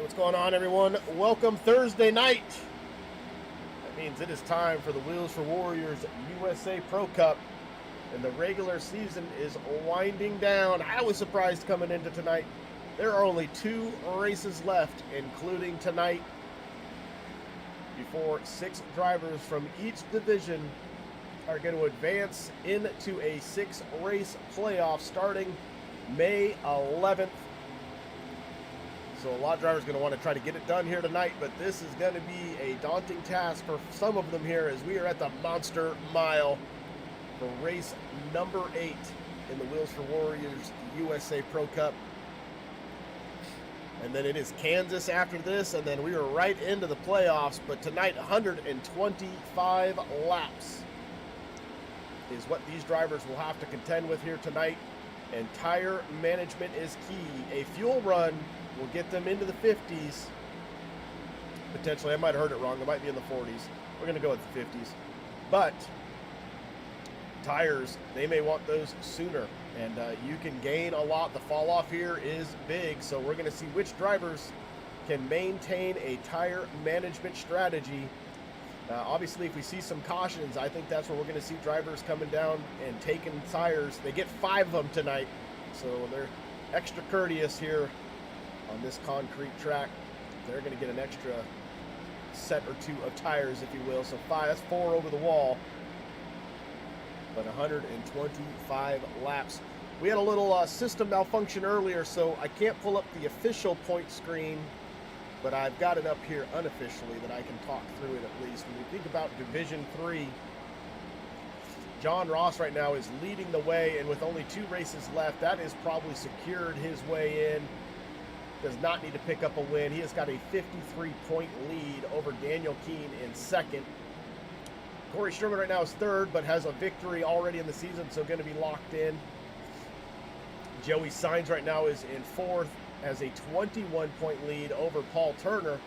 What's going on, everyone? Welcome Thursday night. That means it is time for the Wheels for Warriors USA Pro Cup, and the regular season is winding down. I was surprised coming into tonight. There are only 2 races left, including tonight, before 6 drivers from each division are going to advance into a 6-race playoff starting May 11th. So a lot of drivers are going to want to try to get it done here tonight, but this is going to be a daunting task for some of them here as we are at the Monster Mile for race number 8 in the Wheels for Warriors USA Pro Cup. And then it is Kansas after this, and then we are right into the playoffs. But tonight, 125 laps is what these drivers will have to contend with here tonight. And tire management is key. A fuel run will get them into the 50s. Potentially, I might have heard it wrong. It might be in the 40s. We're going to go with the 50s. But tires, they may want those sooner. And you can gain a lot. The fall off here is big. So we're going to see which drivers can maintain a tire management strategy. Obviously, if we see some cautions, I think that's where we're going to see drivers coming down and taking tires. They get 5 of them tonight. So they're extra courteous here on this concrete track. They're going to get an extra set or 2 of tires, if you will. So 5, that's 4 over the wall. But 125 laps. We had a little system malfunction earlier, so I can't pull up the official point screen, but I've got it up here unofficially that I can talk through it at least. When you think about Division 3, John Ross right now is leading the way, and with only 2 races left, that has probably secured his way in. Does not need to pick up a win. He has got a 53-point lead over Daniel Keene in second. Corey Sherman right now is third, but has a victory already in the season, so going to be locked in. Joey Sainz right now is in fourth, has a 21-point lead over Paul Turner.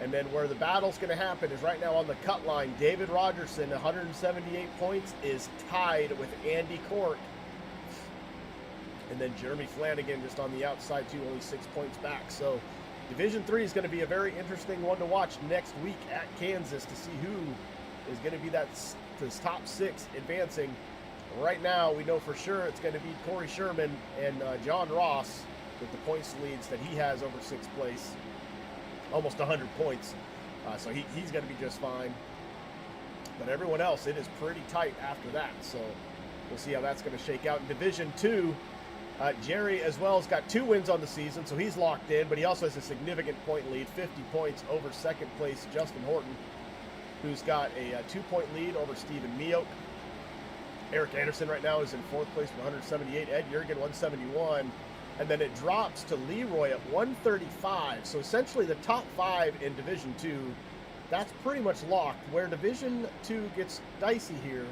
And then where the battle's going to happen is right now on the cut line. David Rogerson, 178 points, is tied with Andy Cork. And then Jeremy Flanagan just on the outside too, only 6 points back. So Division 3 is going to be a very interesting one to watch next week at Kansas to see who is going to be this top 6 advancing. Right now, we know for sure it's going to be Corey Sherman and John Ross with the points leads that he has over 6th place. Almost 100 points. So he's going to be just fine. But everyone else, it is pretty tight after that. So we'll see how that's going to shake out. In Division 2, Jerry as well has got 2 wins on the season, so he's locked in. But he also has a significant point lead, 50 points over 2nd place Justin Horton, who's got a 2-point lead over Stephen Meoke. Eric Anderson right now is in 4th place with 178. Ed Jurgen, 171. And then it drops to Leroy at 135. So essentially the top 5 in Division 2, that's pretty much locked. Where Division 2 gets dicey here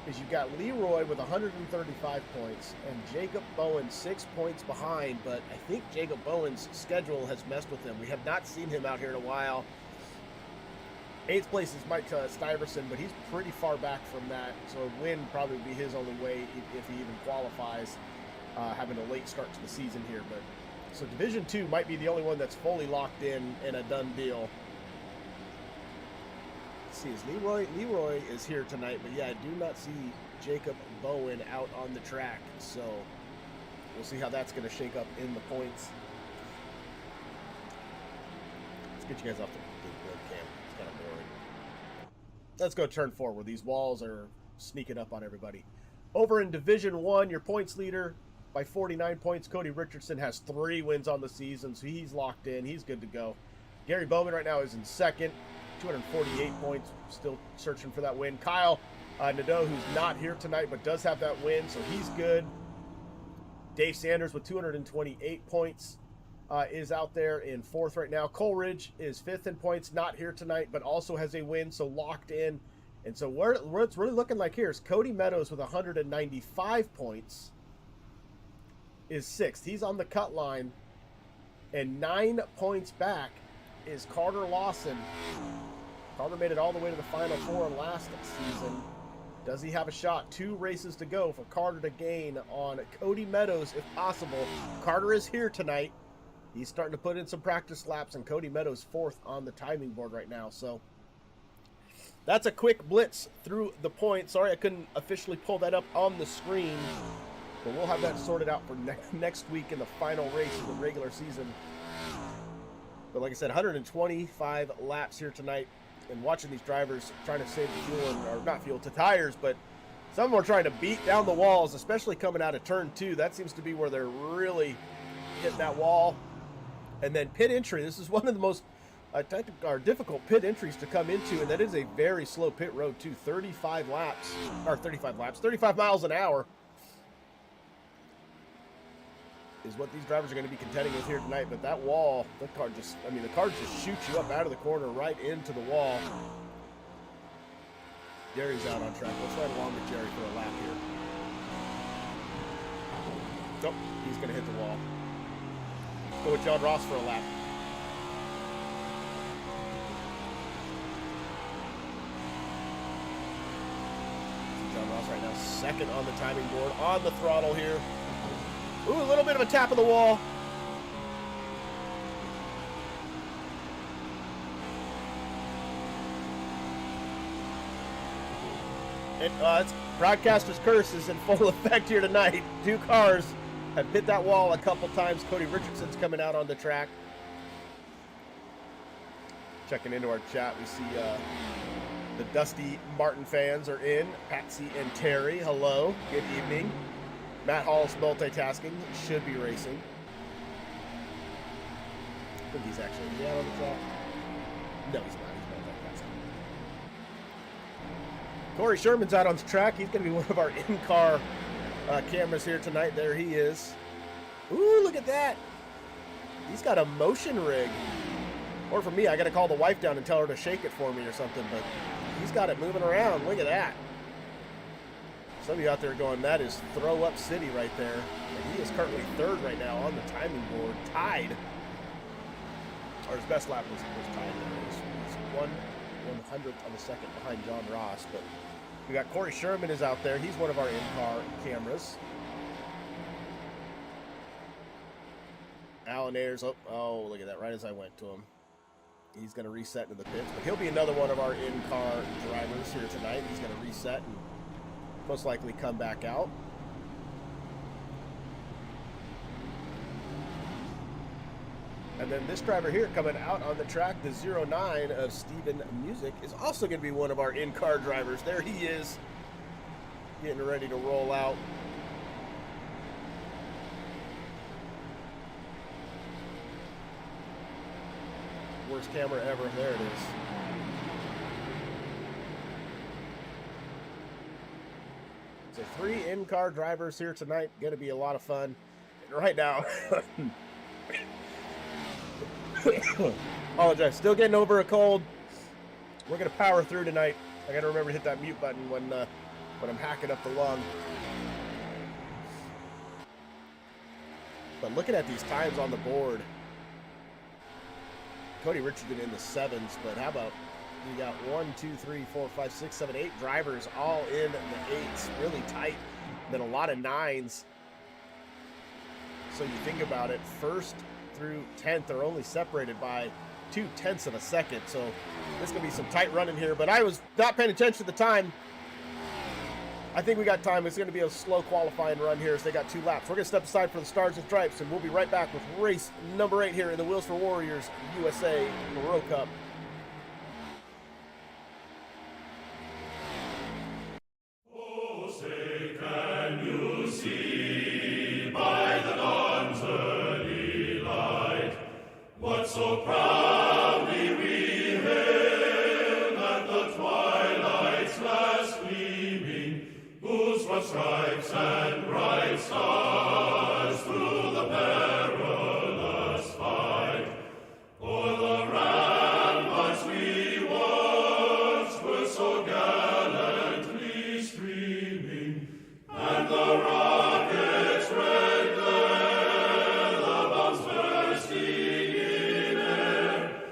is you've got Leroy with 135 points and Jacob Bowen 6 points behind. But I think Jacob Bowen's schedule has messed with him. We have not seen him out here in a while. 8th place is Mike Stiverson, but he's pretty far back from that. So a win probably would be his only way if he even qualifies, having a late start to the season here. But so Division 2 might be the only one that's fully locked in and a done deal. Let's see, is Leroy is here tonight, but yeah, I do not see Jacob Bowen out on the track. So we'll see how that's going to shake up in the points. Let's get you guys off the webcam. It's kind of boring. Let's go turn 4 where these walls are sneaking up on everybody. Over in Division 1, your points leader by 49 points, Cody Richardson, has 3 wins on the season, so he's locked in. He's good to go. Gary Bowman right now is in 2nd, 248 points, still searching for that win. Kyle Nadeau, who's not here tonight but does have that win, so he's good. Dave Sanders with 228 points is out there in 4th right now. Coleridge is 5th in points, not here tonight, but also has a win, so locked in. And so what it's really looking like here is Cody Meadows with 195 points is 6th. He's on the cut line. And 9 points back is Carter Lawson. Carter made it all the way to the Final 4 last season. Does he have a shot? 2 races to go for Carter to gain on Cody Meadows if possible. Carter is here tonight. He's starting to put in some practice laps, and Cody Meadows 4th on the timing board right now. So that's a quick blitz through the points. Sorry I couldn't officially pull that up on the screen, but we'll have that sorted out for next week in the final race of the regular season. But like I said, 125 laps here tonight. And watching these drivers trying to save the fuel, or not fuel, to tires, but some of them are trying to beat down the walls, especially coming out of turn 2. That seems to be where they're really hitting that wall. And then pit entry. This is one of the most difficult pit entries to come into, and that is a very slow pit road too. 35 miles an hour is what these drivers are going to be contending with here tonight. But that wall, the car just shoots you up out of the corner right into the wall. Jerry's out on track. Let's ride along with Jerry for a lap here. Nope, he's going to hit the wall. Let's go with John Ross for a lap. John Ross right now 2nd on the timing board, on the throttle here. Ooh, a little bit of a tap of the wall. It's broadcaster's curse is in full effect here tonight. 2 cars have hit that wall a couple times. Cody Richardson's coming out on the track. Checking into our chat, we see the Dusty Martin fans are in. Patsy and Terry, hello, good evening. Matt Hall's multitasking, should be racing. I think he's actually out on the track. No, he's not. He's multitasking. Corey Sherman's out on the track. He's going to be one of our in-car cameras here tonight. There he is. Ooh, look at that. He's got a motion rig. Or for me, I got to call the wife down and tell her to shake it for me or something. But he's got it moving around. Look at that. Some of you out there going, that is throw up city right there. And he is currently 3rd right now on the timing board, tied. Or his best lap was tied there. He's 1/100th of a second behind John Ross. But we got Corey Sherman is out there. He's one of our in-car cameras. Alan Ayers, oh, look at that, right as I went to him. He's going to reset into the pits. But he'll be another one of our in-car drivers here tonight. He's going to reset and most likely come back out. And then this driver here coming out on the track, the 09 of Steven Music, is also going to be one of our in-car drivers. There he is, getting ready to roll out. Worst camera ever. There it is. So 3 in-car drivers here tonight. Going to be a lot of fun. And right now, apologize. Still getting over a cold. We're going to power through tonight. I got to remember to hit that mute button when I'm hacking up the lung. But looking at these times on the board, Cody Richardson in the 7s, but how about you got 1, 2, 3, 4, 5, 6, 7, 8 drivers all in the 8s, really tight, and then a lot of 9s. So you think about it, 1st through 10th are only separated by 0.2 of a second. So this is going to be some tight running here, but I was not paying attention to the time. I think we got time. It's going to be a slow qualifying run here as they got 2 laps. We're going to step aside for the Stars and Stripes, and we'll be right back with race number 8 here in the Wheels for Warriors USA Pro Cup. Oh, say, can you see by the dawn's early light what so proudly we hailed at the twilight's last gleaming, whose broad stripes and bright stars through the perilous fight o'er the ramparts we watched were so gallantly streaming, and the rocket's red glare, the bombs bursting in air,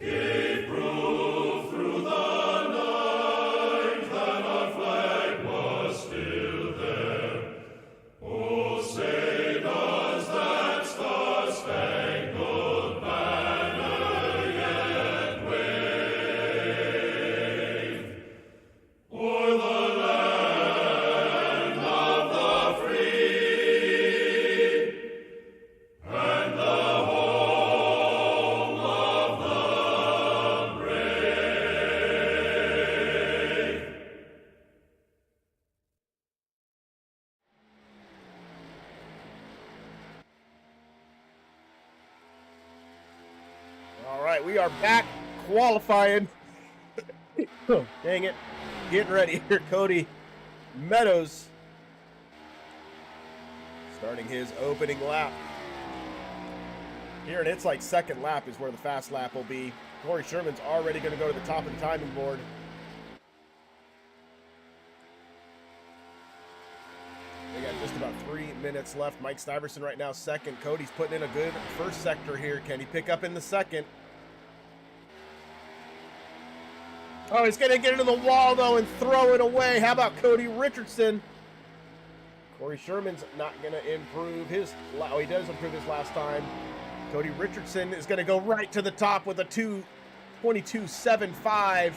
gave proof through the night that our flag we are back qualifying. Dang it. Getting ready here. Cody Meadows starting his opening lap. Here, and it's like second lap is where the fast lap will be. Corey Sherman's already going to go to the top of the timing board. They got just about 3 minutes left. Mike Stiverson right now second. Cody's putting in a good first sector here. Can he pick up in the second? Oh, he's going to get into the wall, though, and throw it away. How about Cody Richardson? Corey Sherman's not going to improve his... Oh, he does improve his last time. Cody Richardson is going to go right to the top with a 2:22.75.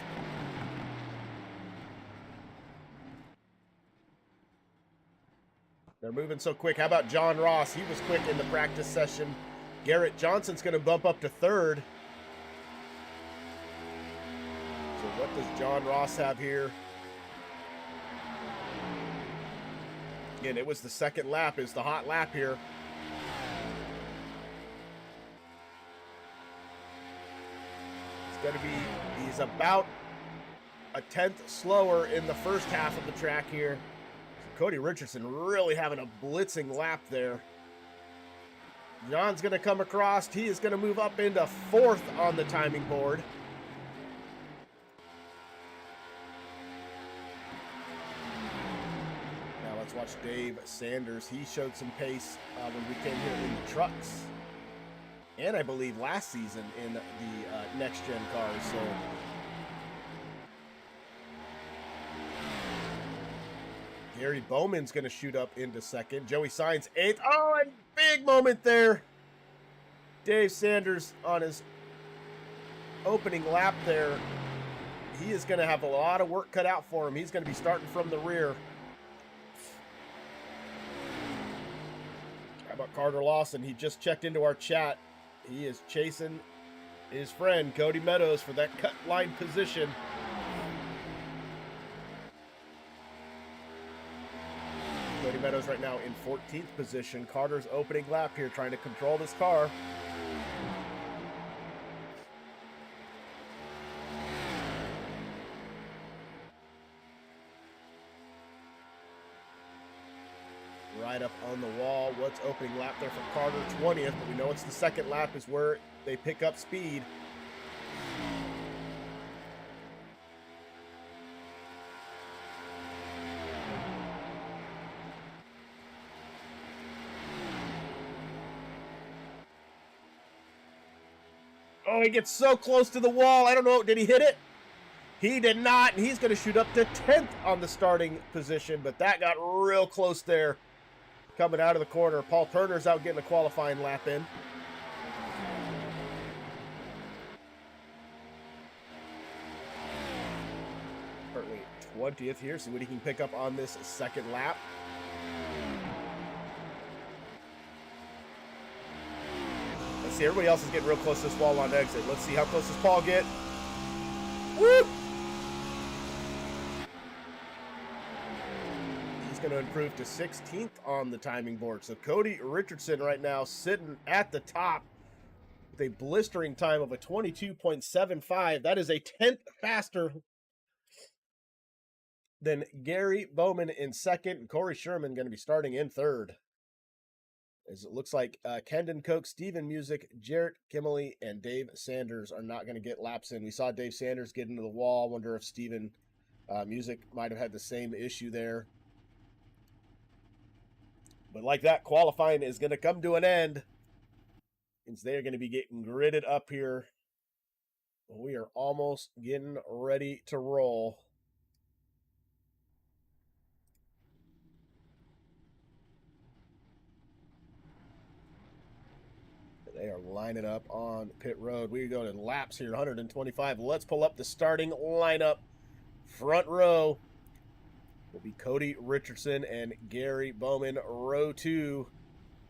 They're moving so quick. How about John Ross? He was quick in the practice session. Garrett Johnson's going to bump up to third. So what does John Ross have here? Again, it was the second lap, is the hot lap here. It's going to be, he's about a tenth slower in the first half of the track here. So Cody Richardson really having a blitzing lap there. John's going to come across. He is going to move up into fourth on the timing board. Let's watch Dave Sanders. He showed some pace when we came here in the trucks. And I believe last season in the next-gen cars. So Gary Bowman's going to shoot up into second. Joey Sainz eighth. Oh, and big moment there. Dave Sanders on his opening lap there. He is going to have a lot of work cut out for him. He's going to be starting from the rear. About Carter Lawson, he just checked into our chat. He is chasing his friend Cody Meadows for that cut line position. Cody Meadows right now in 14th position. Carter's opening lap here, trying to control this car. Right up on the wall. What's opening lap there for Carter? 20th, but we know it's the second lap is where they pick up speed. Oh, he gets so close to the wall. I don't know. Did he hit it? He did not, and he's going to shoot up to 10th on the starting position, but that got real close there. Coming out of the corner. Paul Turner's out getting a qualifying lap in. Currently 20th here. See what he can pick up on this second lap. Let's see. Everybody else is getting real close to this wall on exit. Let's see how close does Paul get. Woo! Going to improve to 16th on the timing board. So Cody Richardson right now sitting at the top with a blistering time of a 22.75. That is a 10th faster than Gary Bowman in second, and Corey Sherman going to be starting in third. As it looks like Kendon Koch, Steven Music, Jarrett Kimmerly, and Dave Sanders are not going to get laps in. We saw Dave Sanders get into the wall. Wonder if Steven Music might have had the same issue there. But like that, qualifying is going to come to an end. Since they are going to be getting gridded up here. We are almost getting ready to roll. They are lining up on pit road. We go to laps here, 125. Let's pull up the starting lineup. Front row will be Cody Richardson and Gary Bowman. Row 2,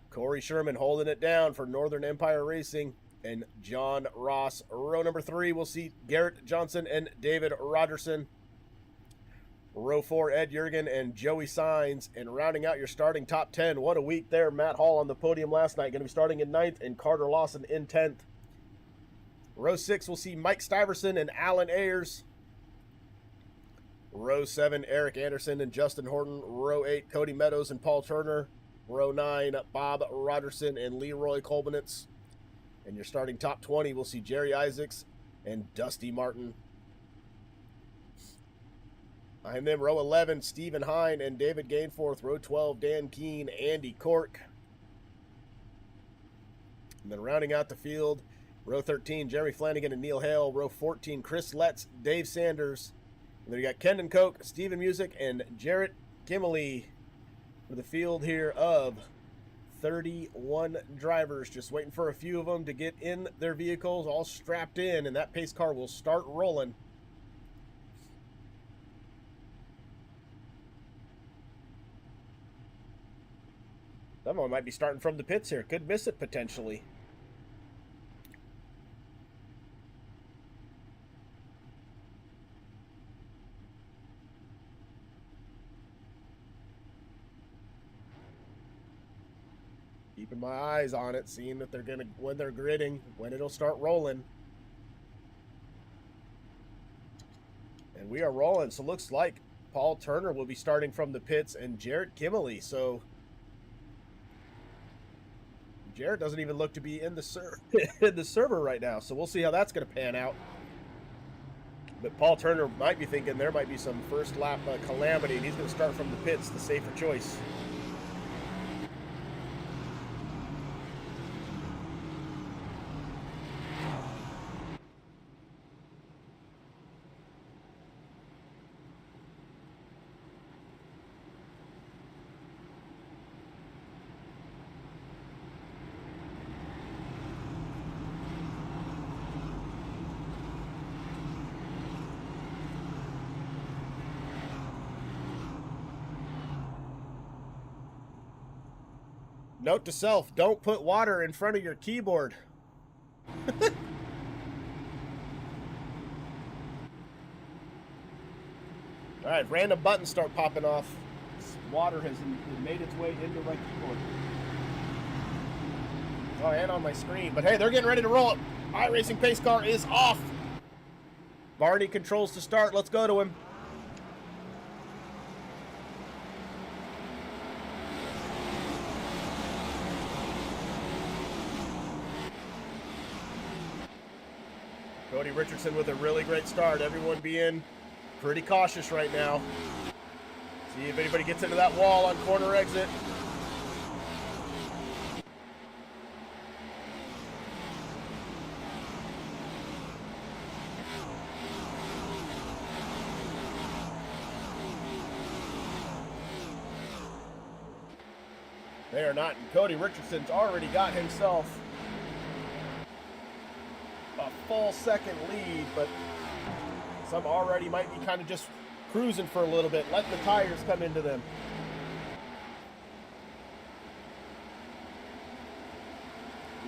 Corey Sherman holding it down for Northern Empire Racing and John Ross. Row number 3, we'll see Garrett Johnson and David Rogerson. Row 4, Ed Jurgen and Joey Sainz. And rounding out your starting top 10, what a week there. Matt Hall on the podium last night, going to be starting in 9th, and Carter Lawson in 10th. Row 6, we'll see Mike Stiverson and Alan Ayers. Row 7, Eric Anderson and Justin Horton. Row 8, Cody Meadows and Paul Turner. Row 9, Bob Rogerson and Leroy Kolbenitz. And your starting top 20, we'll see Jerry Isaacs and Dusty Martin. Behind them, row 11, Stephen Hine and David Gainforth. Row 12, Dan Keene, Andy Cork. And then rounding out the field, row 13, Jeremy Flanagan and Neil Hale. Row 14, Chris Letts, Dave Sanders. And then you got Kendon Koch, Steven Music, and Jarrett Kimmerly for the field here of 31 drivers. Just waiting for a few of them to get in their vehicles, all strapped in, and that pace car will start rolling. Someone might be starting from the pits here. Could miss it potentially. Keeping my eyes on it, seeing that they're gonna, when they're gridding, when it'll start rolling. And we are rolling. So looks like Paul Turner will be starting from the pits and Jarrett Kimmerly. So Jarrett doesn't even look to be in the in the server right now. So we'll see how that's going to pan out. But Paul Turner might be thinking there might be some first lap calamity, and he's going to start from the pits, the safer choice. Note to self, don't put water in front of your keyboard. All right, random buttons start popping off. Water has made its way into my keyboard. Oh, and on my screen. But hey, they're getting ready to roll it. iRacing pace car is off. Barney controls to start. Let's go to him. Cody Richardson with a really great start. Everyone being pretty cautious right now. See if anybody gets into that wall on corner exit. They are not, and Cody Richardson's already got himself a full second lead, but some already might be kind of just cruising for a little bit, letting the tires come into them.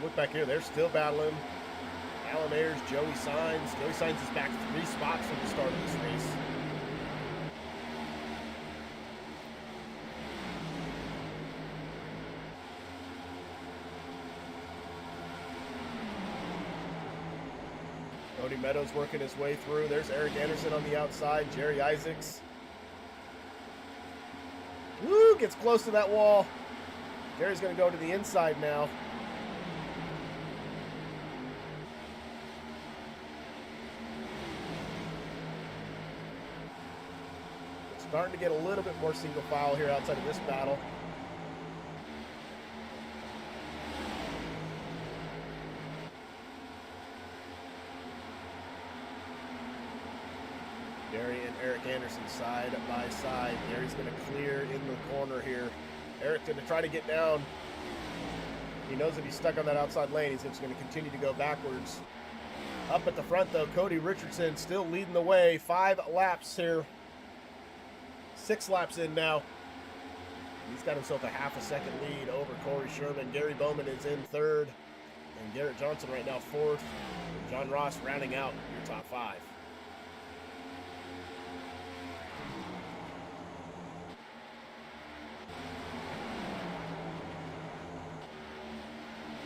Look back here, they're still battling. Alan Ayers, Joey Sainz. Joey Sainz is back 3 spots from the start of this race. Cody Meadows working his way through. There's Eric Anderson on the outside. Jerry Isaacs. Woo! Gets close to that wall. Jerry's going to go to the inside now. It's starting to get a little bit more single file here outside of this battle. Gary and Eric Anderson side by side. Gary's going to clear in the corner here. Eric's going to try to get down. He knows if he's stuck on that outside lane, he's just going to continue to go backwards. Up at the front, though, Cody Richardson still leading the way. 5 laps here. 6 laps in now. He's got himself a half a second lead over Corey Sherman. Gary Bowman is in 3rd. And Garrett Johnson right now 4th. And John Ross rounding out your top 5.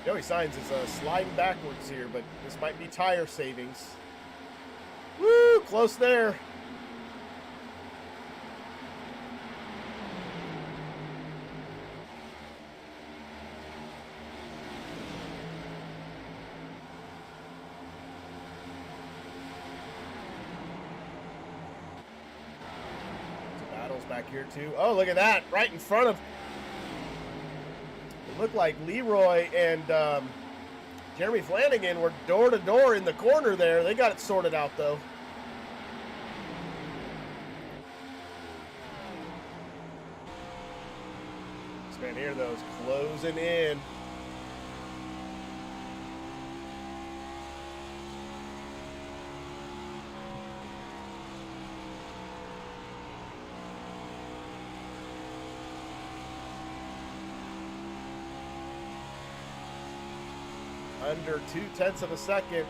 Joey Sainz is sliding backwards here, but this might be tire savings. Woo, close there. Battles back here too. Oh, look at that, right in front of. It looked like Leroy and Jeremy Flanagan were door to door in the corner there. They got it sorted out though. This man here though is closing in. Under 0.2 of a second.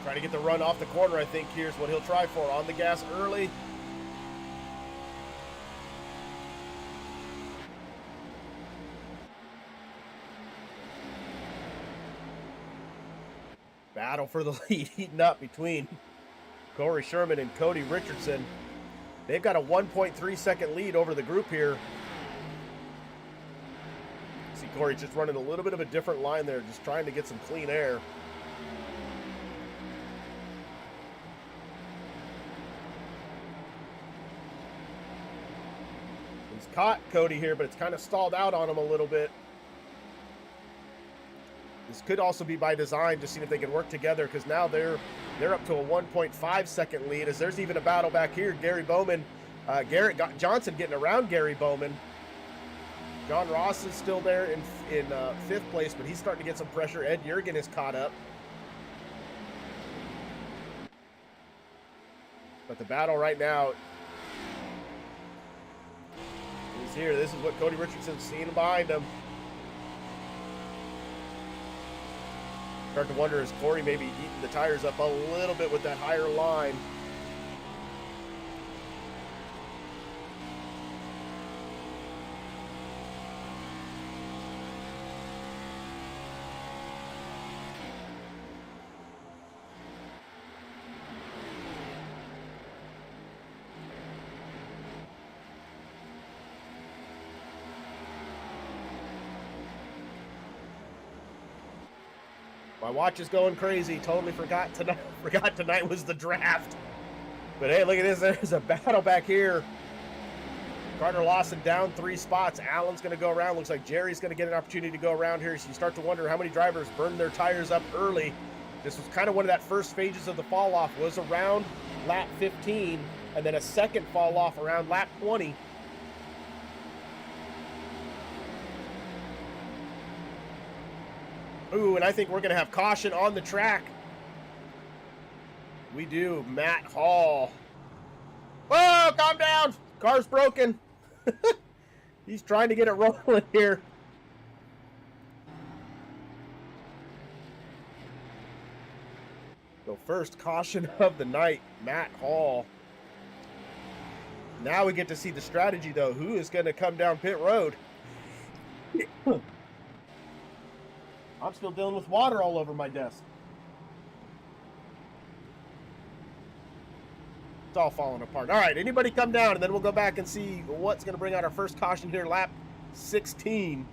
Trying to get the run off the corner, I think here's what he'll try for. On the gas early. Battle for the lead heating up between Corey Sherman and Cody Richardson. They've got a 1.3 second lead over the group here. See Corey just running a little bit of a different line there, just trying to get some clean air. He's caught Cody here, but it's kind of stalled out on him a little bit. This could also be by design, just seeing if they can work together, because now they're up to a 1.5 second lead, as there's even a battle back here. Gary Bowman, Garrett Johnson getting around Gary Bowman. John Ross is still there in 5th place, but he's starting to get some pressure. Ed Jurgen is caught up. But the battle right now is here. This is what Cody Richardson's seeing behind him. Start to wonder, is Corey maybe eating the tires up a little bit with that higher line? My watch is going crazy. Totally forgot tonight was the draft. But hey, look at this. There's a battle back here. Carter Lawson down 3 spots. Allen's going to go around. Looks like Jerry's going to get an opportunity to go around here. So you start to wonder how many drivers burned their tires up early. This was kind of one of that first phases of the fall off, was around lap 15, and then a second fall off around lap 20. Ooh, and I think we're going to have caution on the track. We do. Matt Hall. Whoa, calm down. Car's broken. He's trying to get it rolling here. So first caution of the night, Matt Hall. Now we get to see the strategy, though. Who is going to come down pit road? I'm still dealing with water all over my desk. It's all falling apart. All right, anybody come down, and then we'll go back and see what's going to bring out our first caution here, lap 16.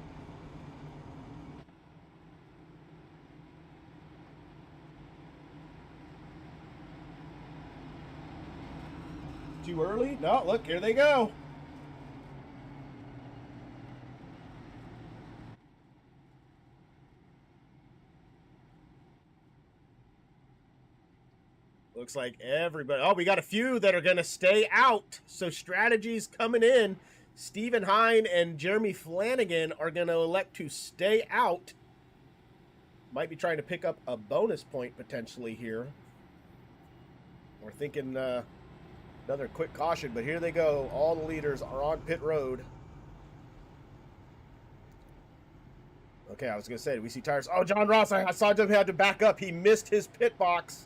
Too early? No, look, here they go. Looks like everybody. Oh, we got a few that are going to stay out. So strategies coming in. Stephen Hine and Jeremy Flanagan are going to elect to stay out. Might be trying to pick up a bonus point potentially here. We're thinking another quick caution, but here they go. All the leaders are on pit road. Okay, I was going to say, we see tires. Oh, John Ross, I saw him had to back up. He missed his pit box.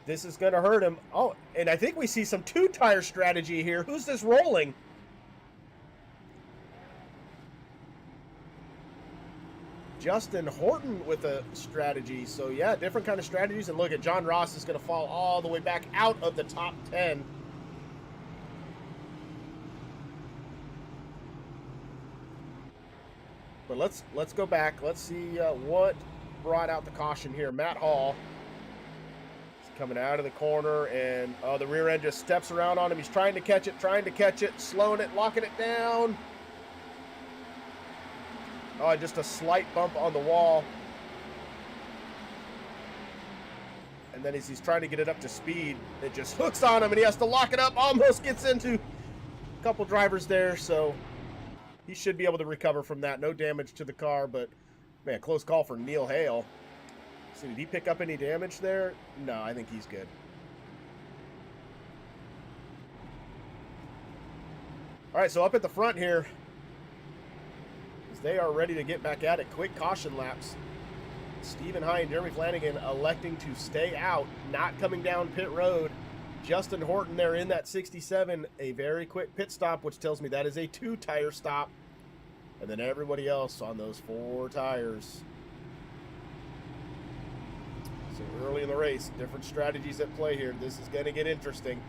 This is going to hurt him. Oh, and I think we see some 2-tire strategy here. Who's this rolling? Justin Horton with a strategy. So yeah, different kind of strategies. And look at John Ross is going to fall all the way back out of the top 10. But let's go back. Let's see what brought out the caution here. Matt Hall is coming out of the corner, and the rear end just steps around on him. He's trying to catch it, slowing it, locking it down. Oh, just a slight bump on the wall. And then as he's trying to get it up to speed, it just hooks on him, and he has to lock it up. Almost gets into a couple drivers there, so he should be able to recover from that. No damage to the car, but, man, close call for Neil Hale. So did he pick up any damage there? No, I think he's good. All right, so up at the front here, they are ready to get back at it. Quick caution laps. Stephen Hine, Jeremy Flanagan electing to stay out, not coming down pit road. Justin Horton there in that 67, a very quick pit stop, which tells me that is a 2-tire stop. And then everybody else on those 4 tires. So early in the race, different strategies at play here. This is going to get interesting.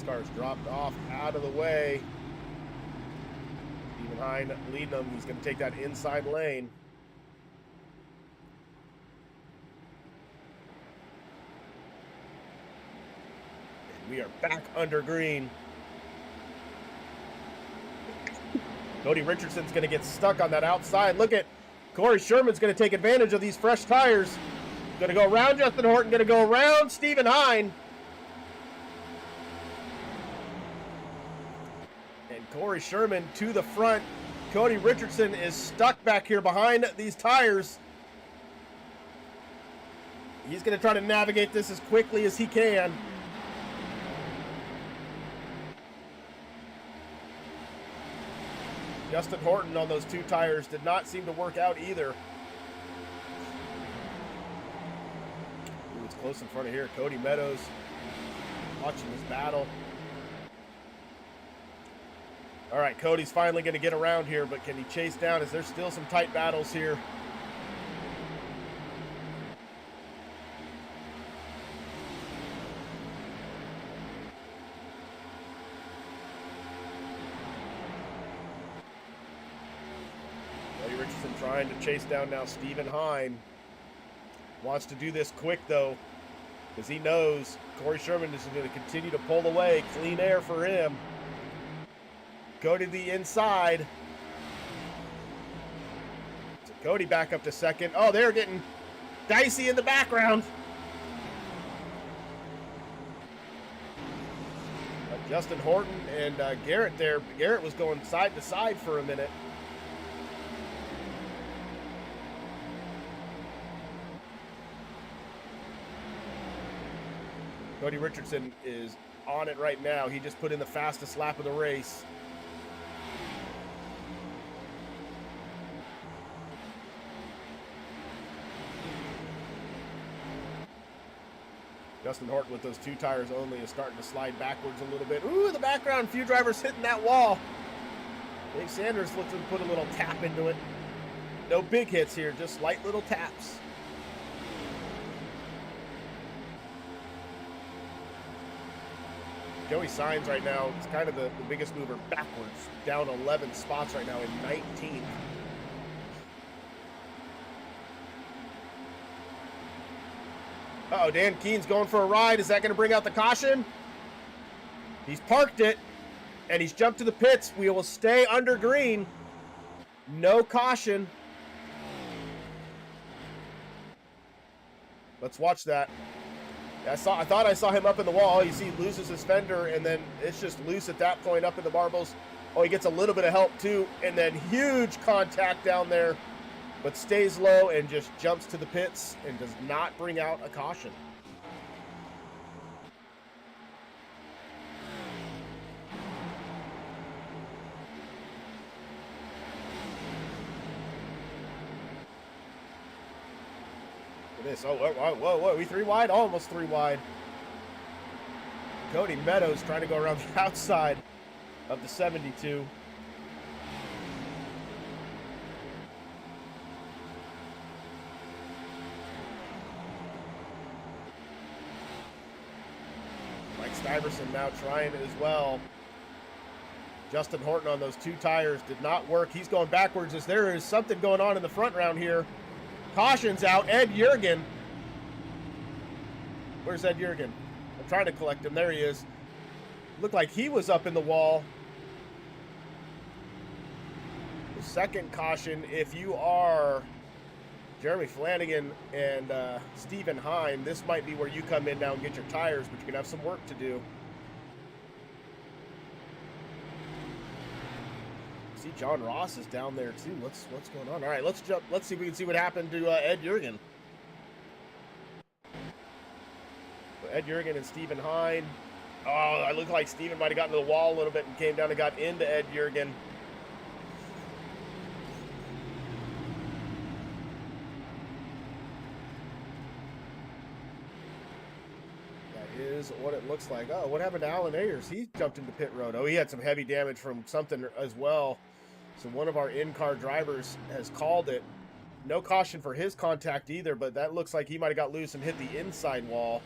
Cars dropped off out of the way. Stephen Hine leading them. He's going to take that inside lane. And we are back under green. Cody Richardson's going to get stuck on that outside. Look at Corey Sherman's going to take advantage of these fresh tires. Going to go around Justin Horton. Going to go around Stephen Hine. Corey Sherman to the front. Cody Richardson is stuck back here behind these tires. He's going to try to navigate this as quickly as he can. Justin Horton on those 2 tires did not seem to work out either. Ooh, it's close in front of here. Cody Meadows watching this battle. All right, Cody's finally going to get around here, but can he chase down? Is there still some tight battles here? Cody Richardson trying to chase down now Stephen Hine. Wants to do this quick, though, because he knows Corey Sherman is going to continue to pull away. Clean air for him. Go to the inside. So Cody back up to second. Oh, they're getting dicey in the background. Justin Horton and Garrett there. Garrett was going side to side for a minute. Cody Richardson is on it right now. He just put in the fastest lap of the race. Justin Horton with those 2 tires only is starting to slide backwards a little bit. Ooh, in the background, a few drivers hitting that wall. Dave Sanders looks to put a little tap into it. No big hits here, just light little taps. Joey Sainz right now is kind of the biggest mover backwards, down 11 spots right now in 19th. Uh-oh, Dan Keen's going for a ride. Is that going to bring out the caution? He's parked it, and he's jumped to the pits. We will stay under green. No caution. Let's watch that. I thought I saw him up in the wall. You see, he loses his fender, and then it's just loose at that point up in the marbles. Oh, he gets a little bit of help, too, and then huge contact down there but stays low and just jumps to the pits and does not bring out a caution. This. Oh, whoa. We 3 wide? Almost 3 wide. Cody Meadows trying to go around the outside of the 72. Mike Stiverson now trying as well. Justin Horton on those 2 tires did not work. He's going backwards as there is something going on in the front round here. Caution's out. Ed Jurgen. Where's Ed Jurgen? I'm trying to collect him. There he is. Looked like he was up in the wall. The second caution, if you are Jeremy Flanagan and Stephen Hine, this might be where you come in now and get your tires, but you're going to have some work to do. See, John Ross is down there too. What's going on? All right, let's jump. Let's see if we can see what happened to Ed Jurgen. So Ed Jurgen and Stephen Hine. Oh, it looked like Stephen might have gotten to the wall a little bit and came down and got into Ed Jurgen. That is what it looks like. Oh, what happened to Alan Ayers? He jumped into pit road. Oh, he had some heavy damage from something as well. So one of our in-car drivers has called it. No caution for his contact either, but that looks like he might have got loose and hit the inside wall.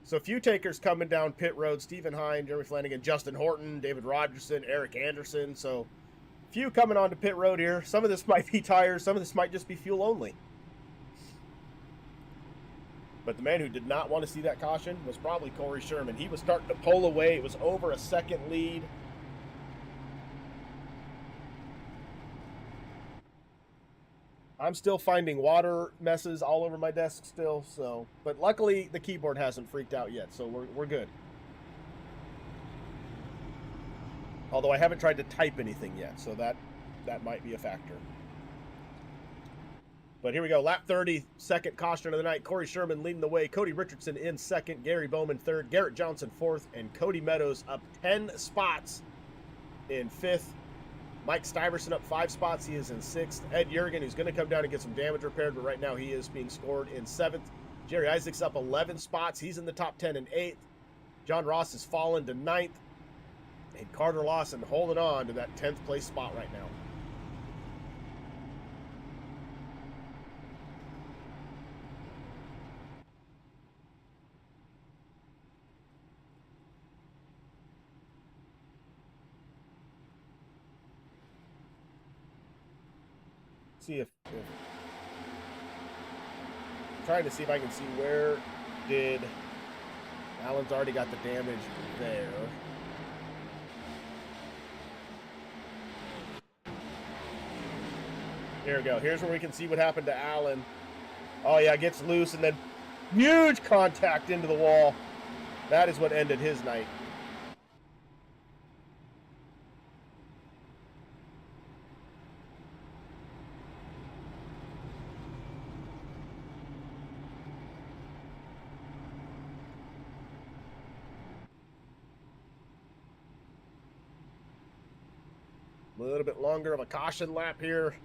So a few takers coming down pit road. Stephen Hine, Jeremy Flanagan, Justin Horton, David Rogerson, Eric Anderson. So a few coming onto pit road here. Some of this might be tires. Some of this might just be fuel only. But the man who did not want to see that caution was probably Corey Sherman. He was starting to pull away. It was over a second lead. I'm still finding water messes all over my desk still, so, but luckily the keyboard hasn't freaked out yet, so we're good. Although I haven't tried to type anything yet, so that might be a factor. But here we go, lap 30, second caution of the night. Corey Sherman leading the way, Cody Richardson in second, Gary Bowman third, Garrett Johnson fourth, and Cody Meadows up 10 spots in fifth. Mike Stiverson up 5 spots. He is in 6th. Ed Jurgen, who's going to come down and get some damage repaired, but right now he is being scored in 7th. Jerry Isaacs up 11 spots. He's in the top 10 in 8th. John Ross has fallen to 9th. And Carter Lawson holding on to that 10th place spot right now. See if trying to see if I can see where did Alan's already got the damage there. Here we go. Here's where we can see what happened to Alan. Oh yeah, gets loose and then huge contact into the wall. That is what ended his night. A little bit longer of a caution lap here.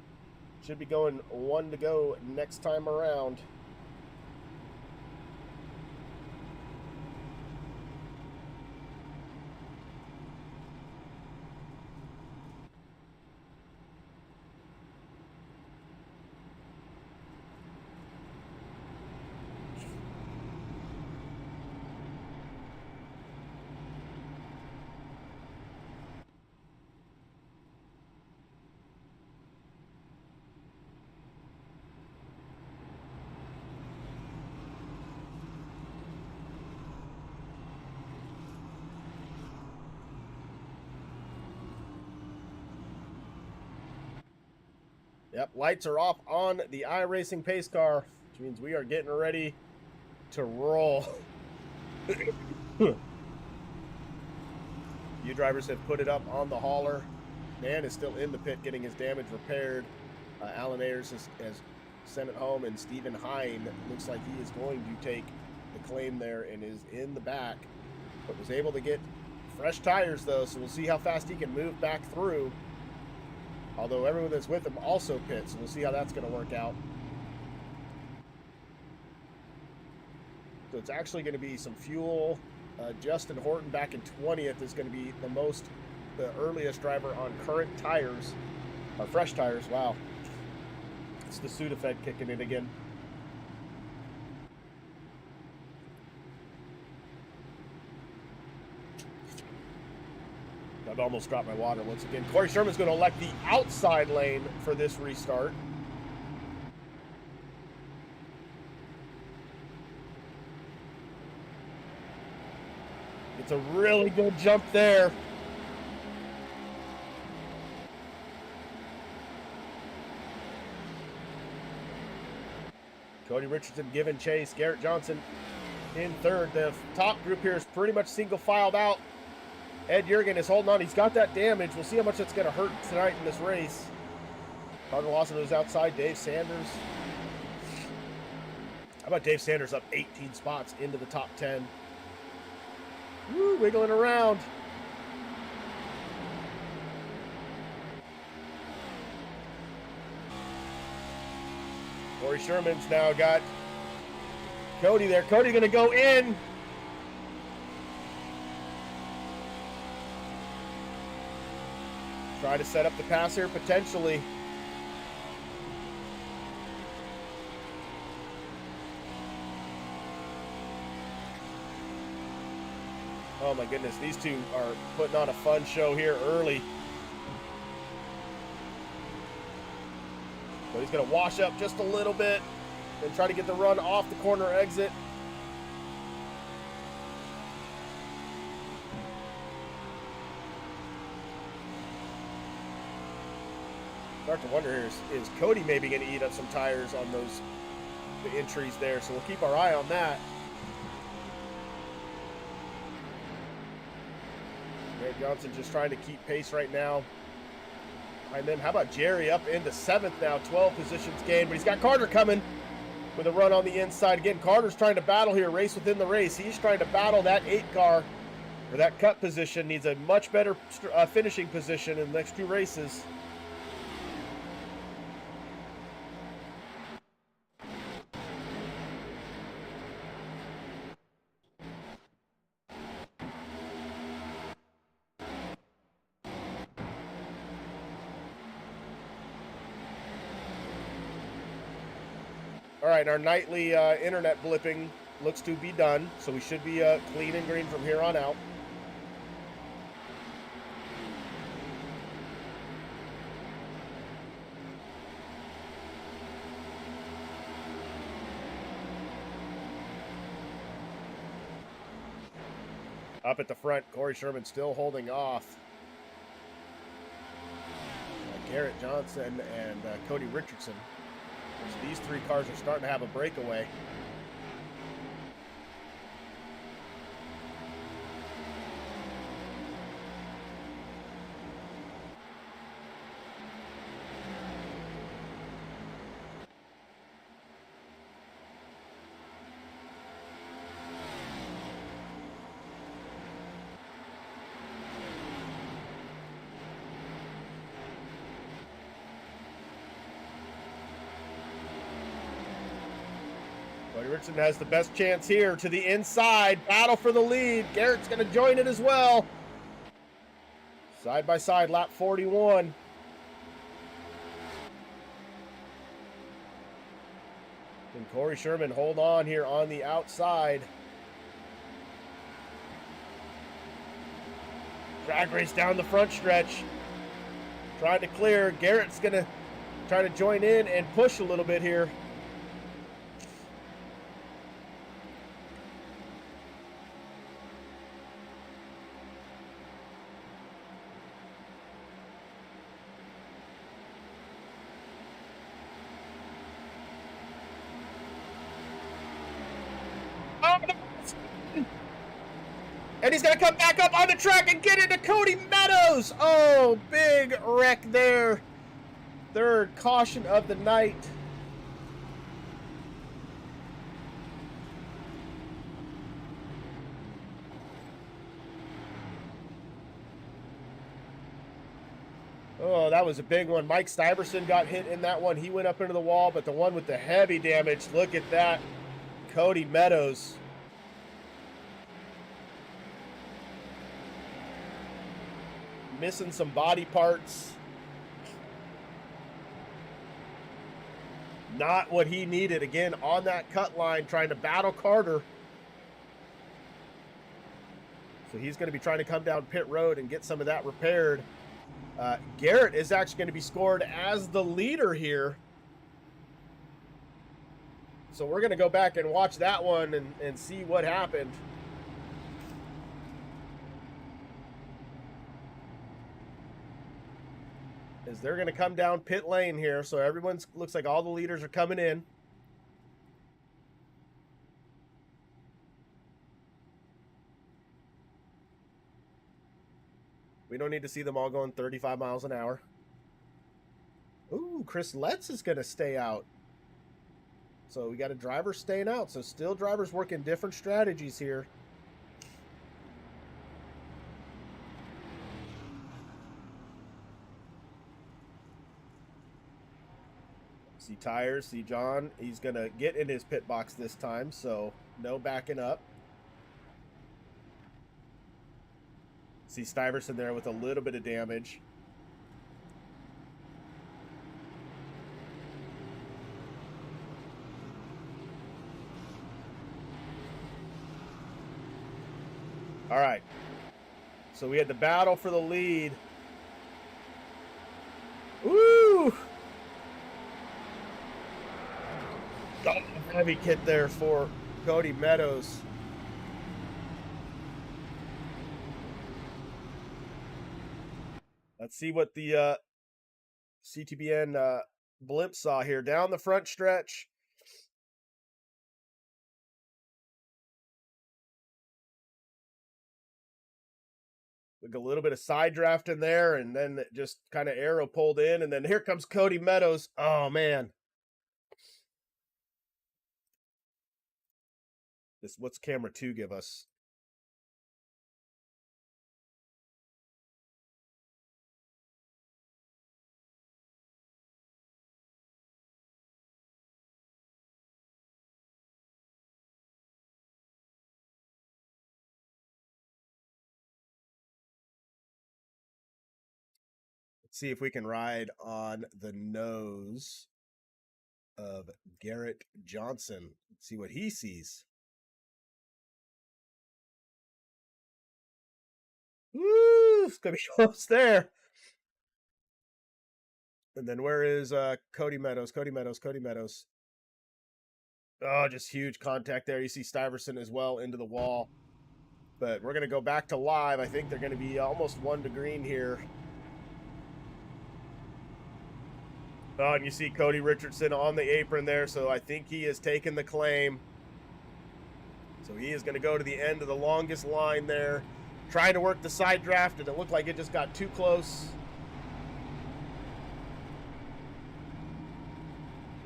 Should be going 1 to go next time around. Yep, lights are off on the iRacing pace car, which means we are getting ready to roll. You drivers have put it up on the hauler. Man is still in the pit getting his damage repaired. Alan Ayers has sent it home, and Stephen Hine looks like he is going to take the claim there and is in the back, but was able to get fresh tires though, so we'll see how fast he can move back through. Although everyone that's with him also pits, so we'll see how that's going to work out. So it's actually going to be some fuel. Justin Horton back in 20th is going to be the earliest driver on current tires, or fresh tires. Wow. It's the Sudafed kicking in again. I've almost dropped my water once again. Corey Sherman's going to elect the outside lane for this restart. It's a really good jump there. Cody Richardson giving chase. Garrett Johnson in third. The top group here is pretty much single filed out. Ed Jurgen is holding on. He's got that damage. We'll see how much that's going to hurt tonight in this race. Carter Lawson was outside. Dave Sanders. How about Dave Sanders up 18 spots into the top 10? Woo, wiggling around. Corey Sherman's now got Cody there. Cody going to go in. Try to set up the pass here, potentially. Oh my goodness, these two are putting on a fun show here early. So he's going to wash up just a little bit and try to get the run off the corner exit. Start to wonder here, is Cody maybe going to eat up some tires on the entries there? So we'll keep our eye on that. Ray Johnson just trying to keep pace right now. And then how about Jerry up into 7th now, 12 positions gained, but he's got Carter coming with a run on the inside. Again, Carter's trying to battle here, race within the race. He's trying to battle that 8 car, or that cut position. Needs a much better finishing position in the next 2 races. All right, our nightly internet blipping looks to be done, so we should be clean and green from here on out. Up at the front, Corey Sherman still holding off. Garrett Johnson and Cody Richardson. So these 3 cars are starting to have a breakaway. Cody Richardson has the best chance here to the inside. Battle for the lead. Garrett's going to join it as well. Side by side, lap 41. Can Corey Sherman hold on here on the outside? Drag race down the front stretch. Trying to clear. Garrett's going to try to join in and push a little bit here. And he's going to come back up on the track and get into Cody Meadows. Oh, big wreck there. Third caution of the night. Oh, that was a big one. Mike Stuyvesant got hit in that one. He went up into the wall, but the one with the heavy damage, look at that. Cody Meadows. Missing some body parts. Not what he needed. Again, on that cut line, trying to battle Carter. So he's going to be trying to come down pit road and get some of that repaired. Garrett is actually going to be scored as the leader here. So we're going to go back and watch that one and see what happened. As they're going to come down pit lane here. So everyone's looks like all the leaders are coming in. We don't need to see them all going 35 miles an hour. Ooh, Chris Letts is going to stay out. So we got a driver staying out. So still drivers working different strategies here. See tires, see John. He's going to get in his pit box this time. So no backing up. See Stuyvesant there with a little bit of damage. All right. So we had the battle for the lead. Woo! Oh, heavy kit there for Cody Meadows. Let's see what the CTBN blimp saw here. Down the front stretch. Like a little bit of side draft in there, and then just kind of arrow pulled in, and then here comes Cody Meadows. Oh, man. What's camera 2 give us? Let's see if we can ride on the nose of Garrett Johnson. Let's see what he sees. Woo! It's going to be close there. And then where is Cody Meadows? Cody Meadows. Oh, just huge contact there. You see Stuyvesant as well into the wall. But we're going to go back to live. I think they're going to be almost 1 to green here. Oh, and you see Cody Richardson on the apron there. So I think he has taken the claim. So he is going to go to the end of the longest line there. Trying to work the side draft, and it looked like it just got too close.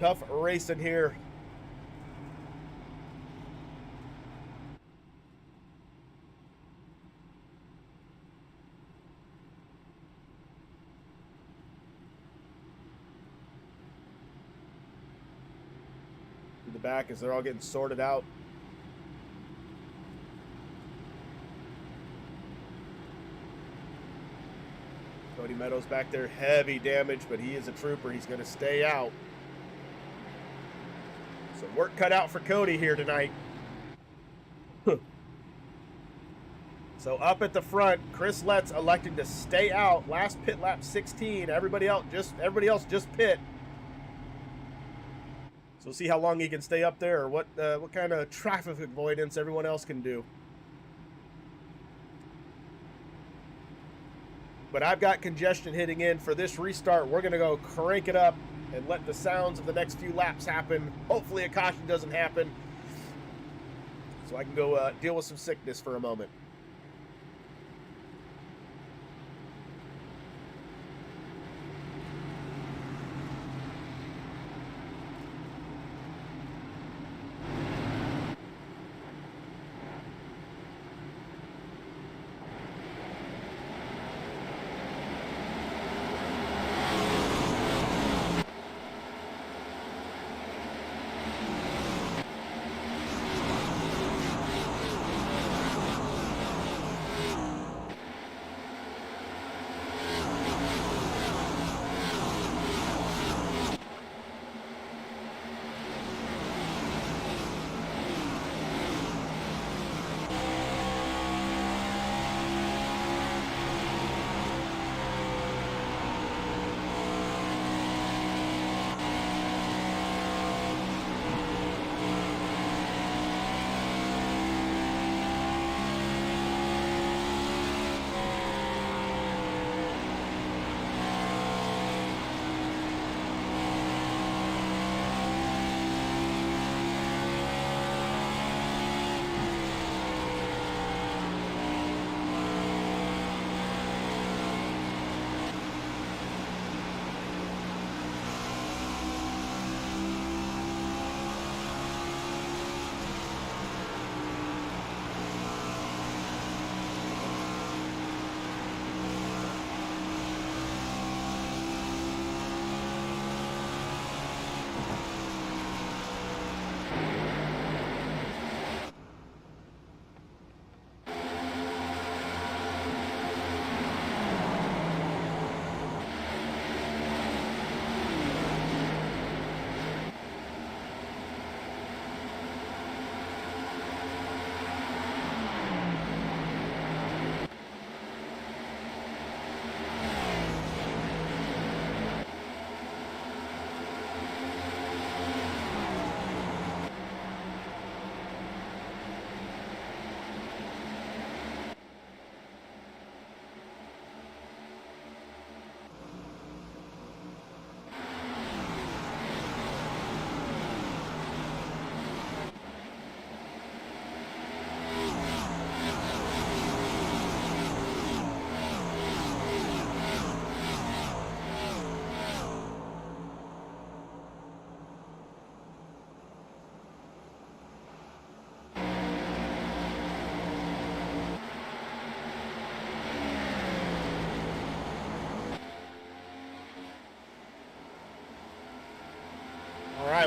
Tough racing here. In the back as they're all getting sorted out. Cody Meadows back there, heavy damage, but he is a trooper. He's going to stay out. So work cut out for Cody here tonight. So up at the front, Chris Letts electing to stay out. Last pit lap 16. Everybody else just pit. So we'll see how long he can stay up there, or what kind of traffic avoidance everyone else can do. But I've got congestion hitting in for this restart. We're going to go crank it up and let the sounds of the next few laps happen. Hopefully a caution doesn't happen, so I can go deal with some sickness for a moment.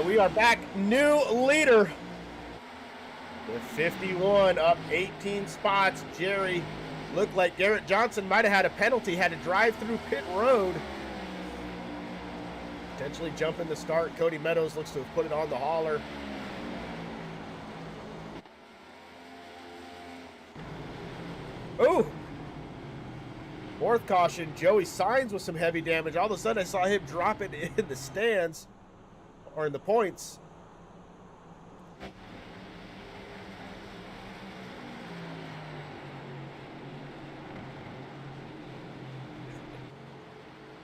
we are back. New leader with 51, up 18 spots. Jerry looked like Garrett Johnson might have had a penalty, had to drive through pit road. Potentially jumping the start. Cody Meadows looks to have put it on the hauler. Oh! Fourth caution, Joey Signs with some heavy damage. All of a sudden, I saw him drop it in the stands, or in the points.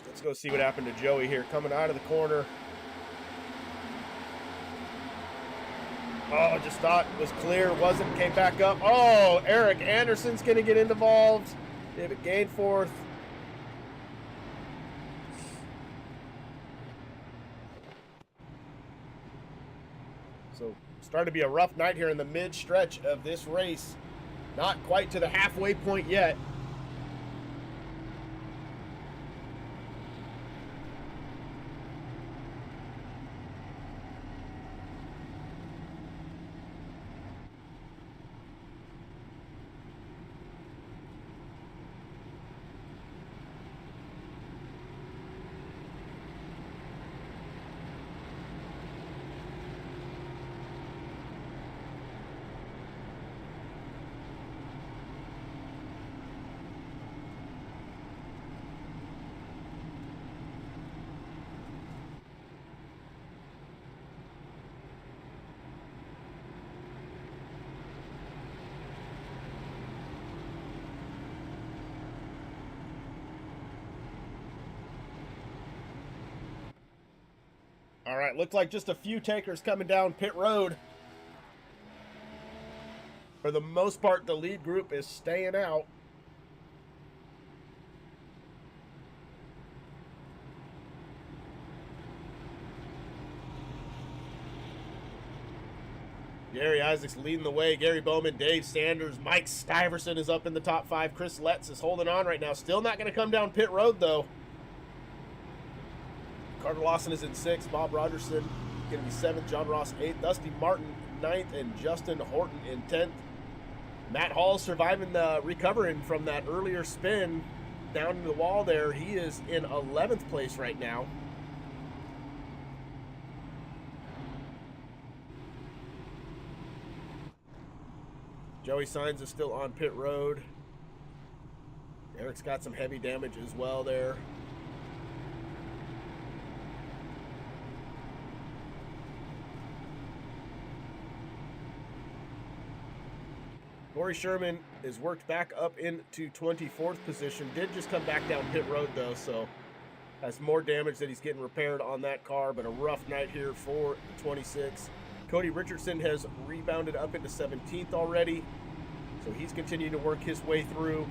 Let's go see what happened to Joey here, coming out of the corner. Oh, just thought it was clear, wasn't, came back up. Oh, Eric Anderson's going to get involved. David Gainforth. So, starting to be a rough night here in the mid-stretch of this race. Not quite to the halfway point yet. All right, looked like just a few takers coming down pit road. For the most part, the lead group is staying out. Gary Isaacs leading the way. Gary Bowman, Dave Sanders, Mike Stiverson is up in the top 5. Chris Letts is holding on right now. Still not going to come down pit road, though. Carter Lawson is in 6th. Bob Rogerson going to be 7th. John Ross 8th. Dusty Martin 9th. And Justin Horton in 10th. Matt Hall surviving recovering from that earlier spin down into the wall there. He is in 11th place right now. Joey Signs is still on pit road. Eric's got some heavy damage as well there. Corey Sherman is worked back up into 24th position. Did just come back down pit road though, so has more damage that he's getting repaired on that car, but a rough night here for the 26. Cody Richardson has rebounded up into 17th already, so he's continuing to work his way through.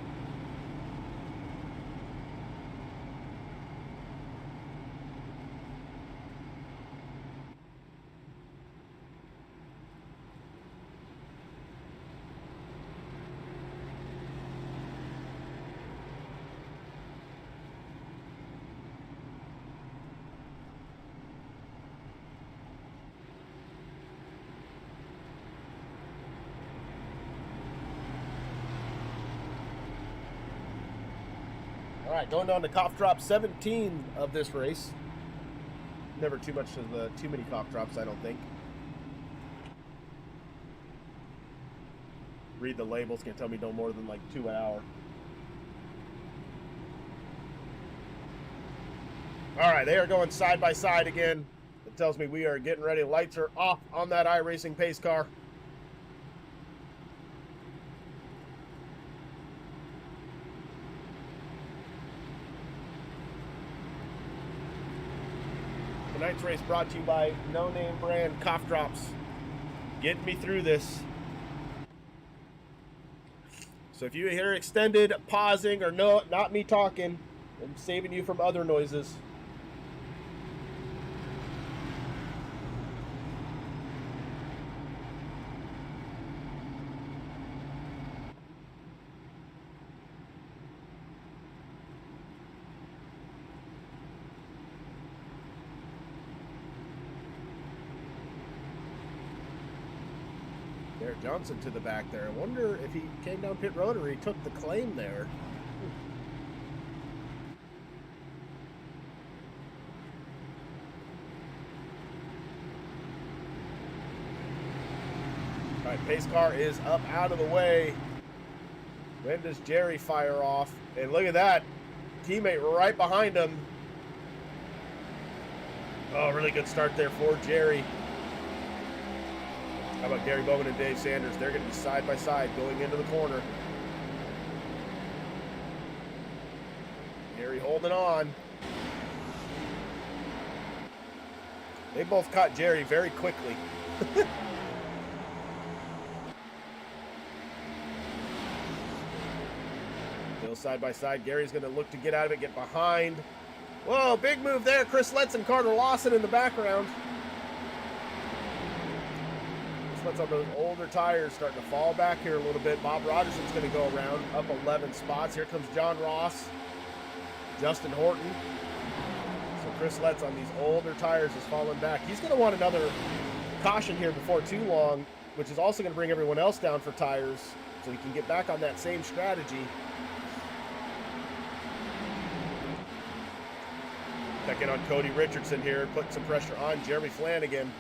All right, going down to cough drop 17 of this race. Never too much of too many cough drops, I don't think. Read the labels, can tell me no more than like 2 an hour. All right, they are going side by side again. It tells me we are getting ready. Lights are off on that iRacing pace car. Tonight's race brought to you by No Name Brand Cough Drops. Getting me through this. So if you hear extended pausing or no, not me talking, I'm saving you from other noises. Derek Johnson to the back there. I wonder if he came down pit road or he took the claim there. All right, pace car is up out of the way. When does Jerry fire off? And look at that. Teammate right behind him. Oh, really good start there for Jerry. How about Gary Bowman and Dave Sanders? They're going to be side by side going into the corner. Gary holding on. They both caught Jerry very quickly. Still side by side. Gary's going to look to get out of it, get behind. Whoa, big move there. Chris Letts and Carter Lawson in the background. Chris Letts on those older tires starting to fall back here a little bit. Bob Rogerson's going to go around, up 11 spots. Here comes John Ross, Justin Horton. So Chris Letts on these older tires is falling back. He's going to want another caution here before too long, which is also going to bring everyone else down for tires so he can get back on that same strategy. Check in on Cody Richardson here, putting some pressure on Jeremy Flanagan.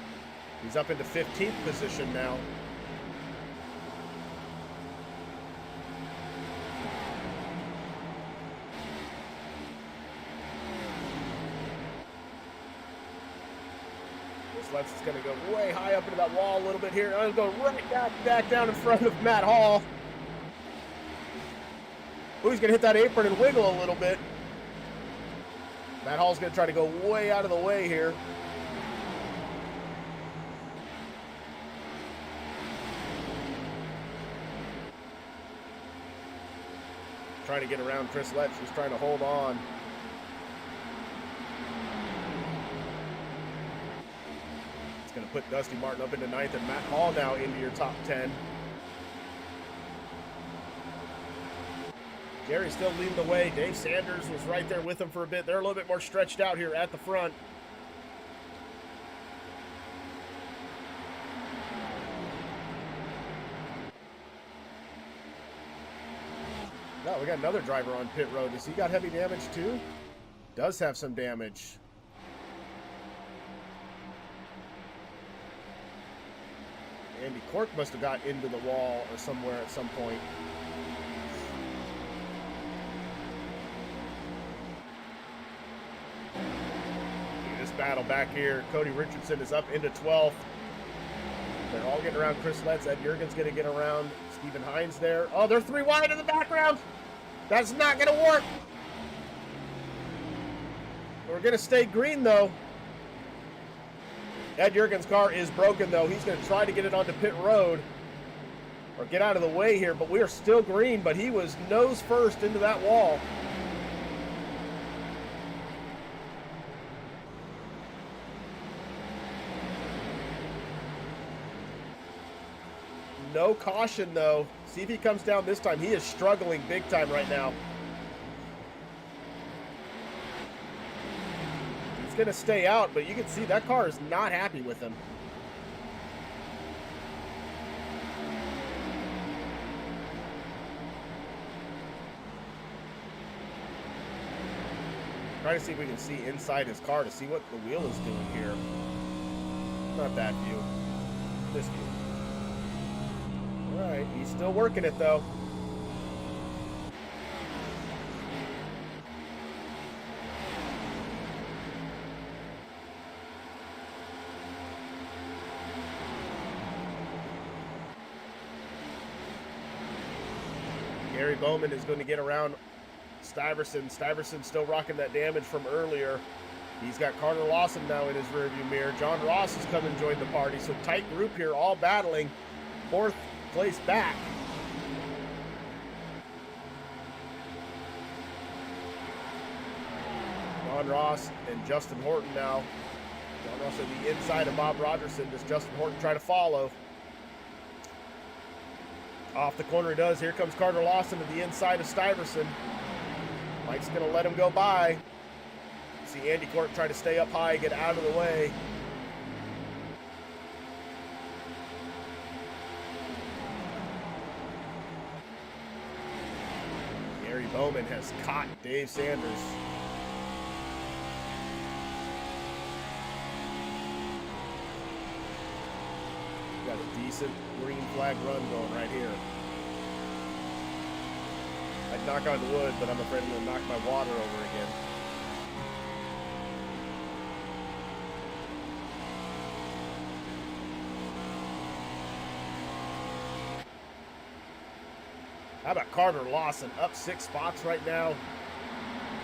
He's up into 15th position now. This Letts is going to go way high up into that wall a little bit here. I'm going to go right back down in front of Matt Hall. Ooh, he's going to hit that apron and wiggle a little bit. Matt Hall's going to try to go way out of the way here. Trying to get around Chris Letts, who's trying to hold on. It's going to put Dusty Martin up into 9th and Matt Hall now into your top 10. Gary's still leading the way. Dave Sanders was right there with him for a bit. They're a little bit more stretched out here at the front. No, we got another driver on pit road. Has he got heavy damage too? Does have some damage. Andy Cork must have got into the wall or somewhere at some point. This battle back here. Cody Richardson is up into 12th. They're all getting around Chris Letts. Ed Jurgen's going to get around Stephen Hines there. Oh, they're 3 wide in the background. That's not going to work. We're going to stay green, though. Ed Jurgen's car is broken, though. He's going to try to get it onto pit road or get out of the way here, but we are still green, but he was nose first into that wall. No caution, though. See if he comes down this time. He is struggling big time right now. He's going to stay out, but you can see that car is not happy with him. Trying to see if we can see inside his car to see what the wheel is doing here. Not that view. This view. All right, he's still working it, though. Gary Bowman is going to get around Stuyvesant. Stuyvesant's still rocking that damage from earlier. He's got Carter Lawson now in his rearview mirror. John Ross has come and joined the party. So tight group here, all battling. 4th place back. John Ross and Justin Horton now. John Ross on the inside of Bob Rogerson. Does Justin Horton try to follow? Off the corner he does. Here comes Carter Lawson to the inside of Stuyvesant. Mike's going to let him go by. See Andy Court try to stay up high, get out of the way. Bowman has caught Dave Sanders. Got a decent green flag run going right here. I'd knock on wood, but I'm afraid I'm going to knock my water over again. How about Carter Lawson up 6 spots right now?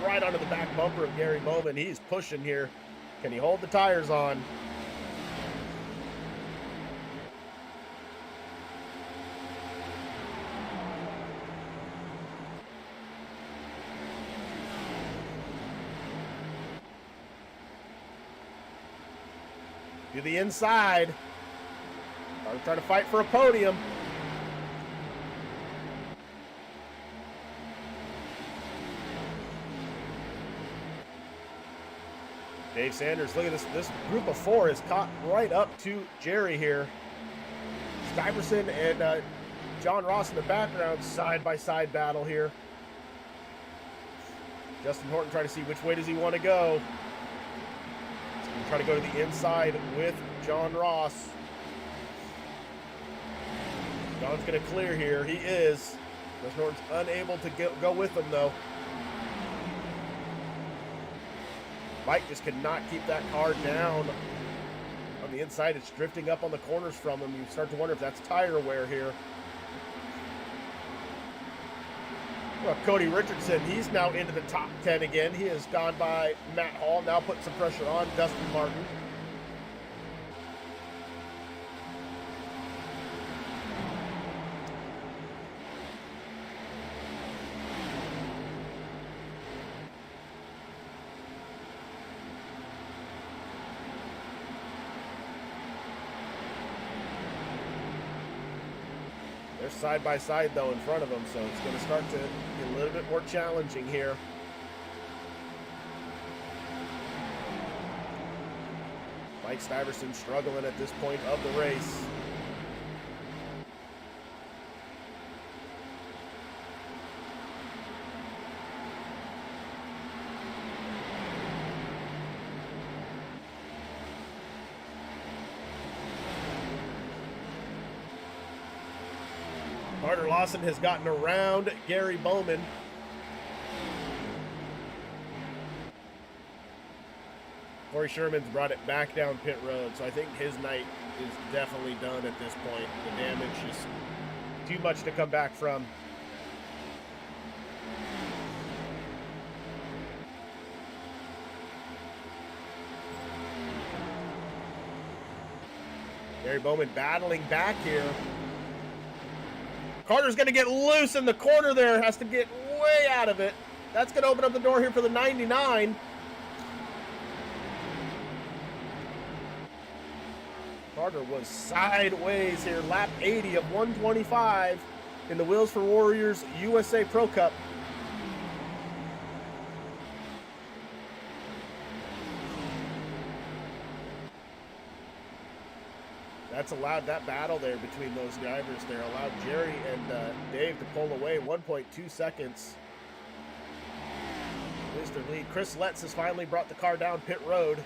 Right onto the back bumper of Gary Bowman. He's pushing here. Can he hold the tires on? To the inside. I'm trying to fight for a podium. Dave Sanders, look at this. This group of 4 is caught right up to Jerry here. Stuyvesant and John Ross in the background, side-by-side battle here. Justin Horton trying to see which way does he want to go. He's going to try to go to the inside with John Ross. John's going to clear here. He is. Justin Horton's unable to go with him, though. Mike just cannot keep that car down on the inside. It's drifting up on the corners from him. You start to wonder if that's tire wear here. Well, Cody Richardson, he's now into the top 10 again. He has gone by Matt Hall, now putting some pressure on Dustin Martin. They're side by side though in front of them, so it's going to start to get a little bit more challenging here. Mike Stuyvesant struggling at this point of the race. Carter Lawson has gotten around Gary Bowman. Corey Sherman's brought it back down pit road, so I think his night is definitely done at this point. The damage is too much to come back from. Gary Bowman battling back here. Carter's going to get loose in the corner there. Has to get way out of it. That's going to open up the door here for the 99. Carter was sideways here. Lap 80 of 125 in the Wheels for Warriors USA Pro Cup. That's allowed that battle there between those drivers there. Allowed Jerry and Dave to pull away 1.2 seconds. Lose their lead. Chris Letts has finally brought the car down pit road.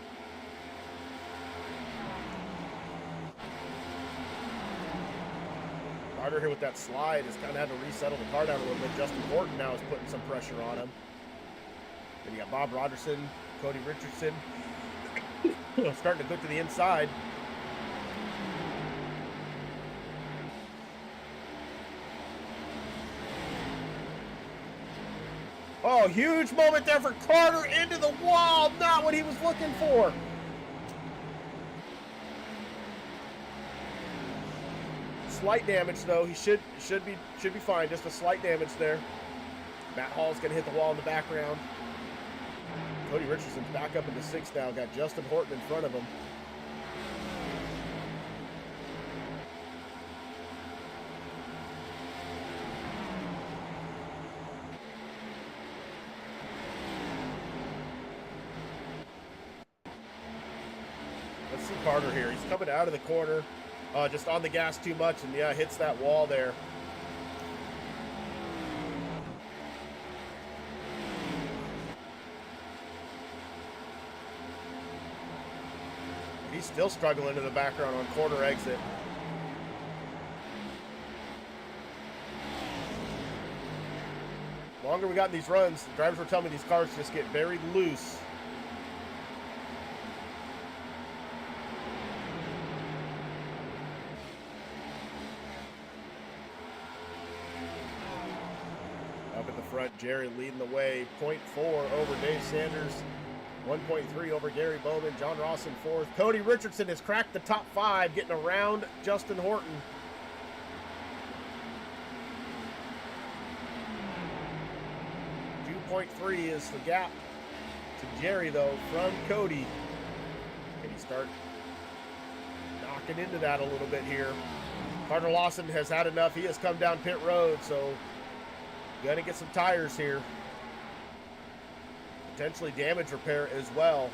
Carter here with that slide is kind of having to resettle the car down a little bit. Justin Horton now is putting some pressure on him. Then you got Bob Rogerson, Cody Richardson starting to go to the inside. Oh, huge moment there for Carter into the wall. Not what he was looking for. Slight damage though. He should be fine. Just a slight damage there. Matt Hall's gonna hit the wall in the background. Cody Richardson's back up into 6th now. Got Justin Horton in front of him. Let's see Carter here. He's coming out of the corner. Just on the gas too much, and yeah, hits that wall there. he's still struggling in the background on corner exit. The longer we got in these runs, the drivers were telling me these cars just get very loose. Up at the front, Jerry leading the way. 0.4 over Dave Sanders. 1.3 over Gary Bowman. John Ross in fourth. Cody Richardson has cracked the top 5, getting around Justin Horton. 2.3 is the gap to Jerry, though, from Cody. Can he start knocking into that a little bit here? Carter Lawson has had enough. He has come down pit road, so got to get some tires here. Potentially damage repair as well.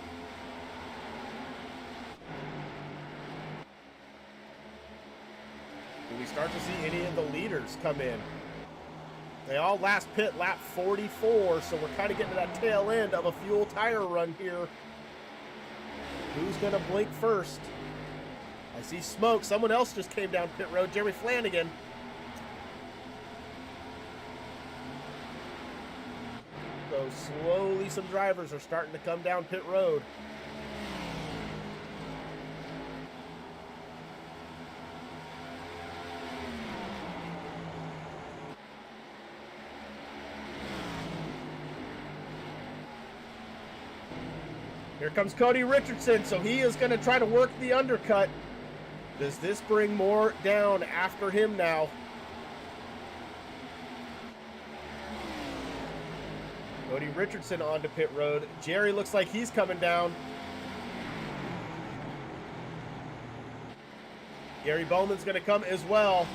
Do we start to see any of the leaders come in? They all last pit lap 44, so we're kind of getting to that tail end of a fuel tire run here. Who's going to blink first? I see smoke. Someone else just came down pit road. Jeremy Flanagan. So slowly some drivers are starting to come down pit road. Here comes Cody Richardson, so he is going to try to work the undercut. Does this bring more down after him now? Cody Richardson onto pit road. Jerry looks like he's coming down. Gary Bowman's going to come as well.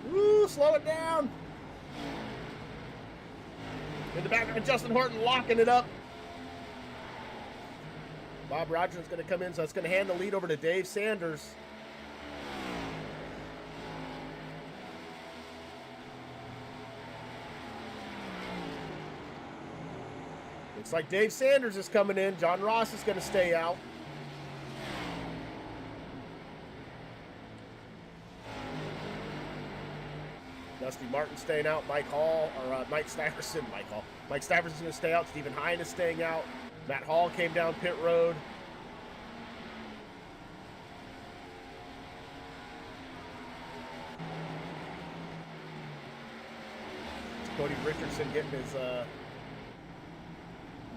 Woo, slow it down. In the background, Justin Horton locking it up. Bob Rogers is going to come in, so it's going to hand the lead over to Dave Sanders. Looks like Dave Sanders is coming in. John Ross is going to stay out. Dusty Martin staying out. Mike Stiverson. Mike Stiverson's going to stay out. Stephen Hine is staying out. Matt Hall came down pit road. Cody Richardson getting his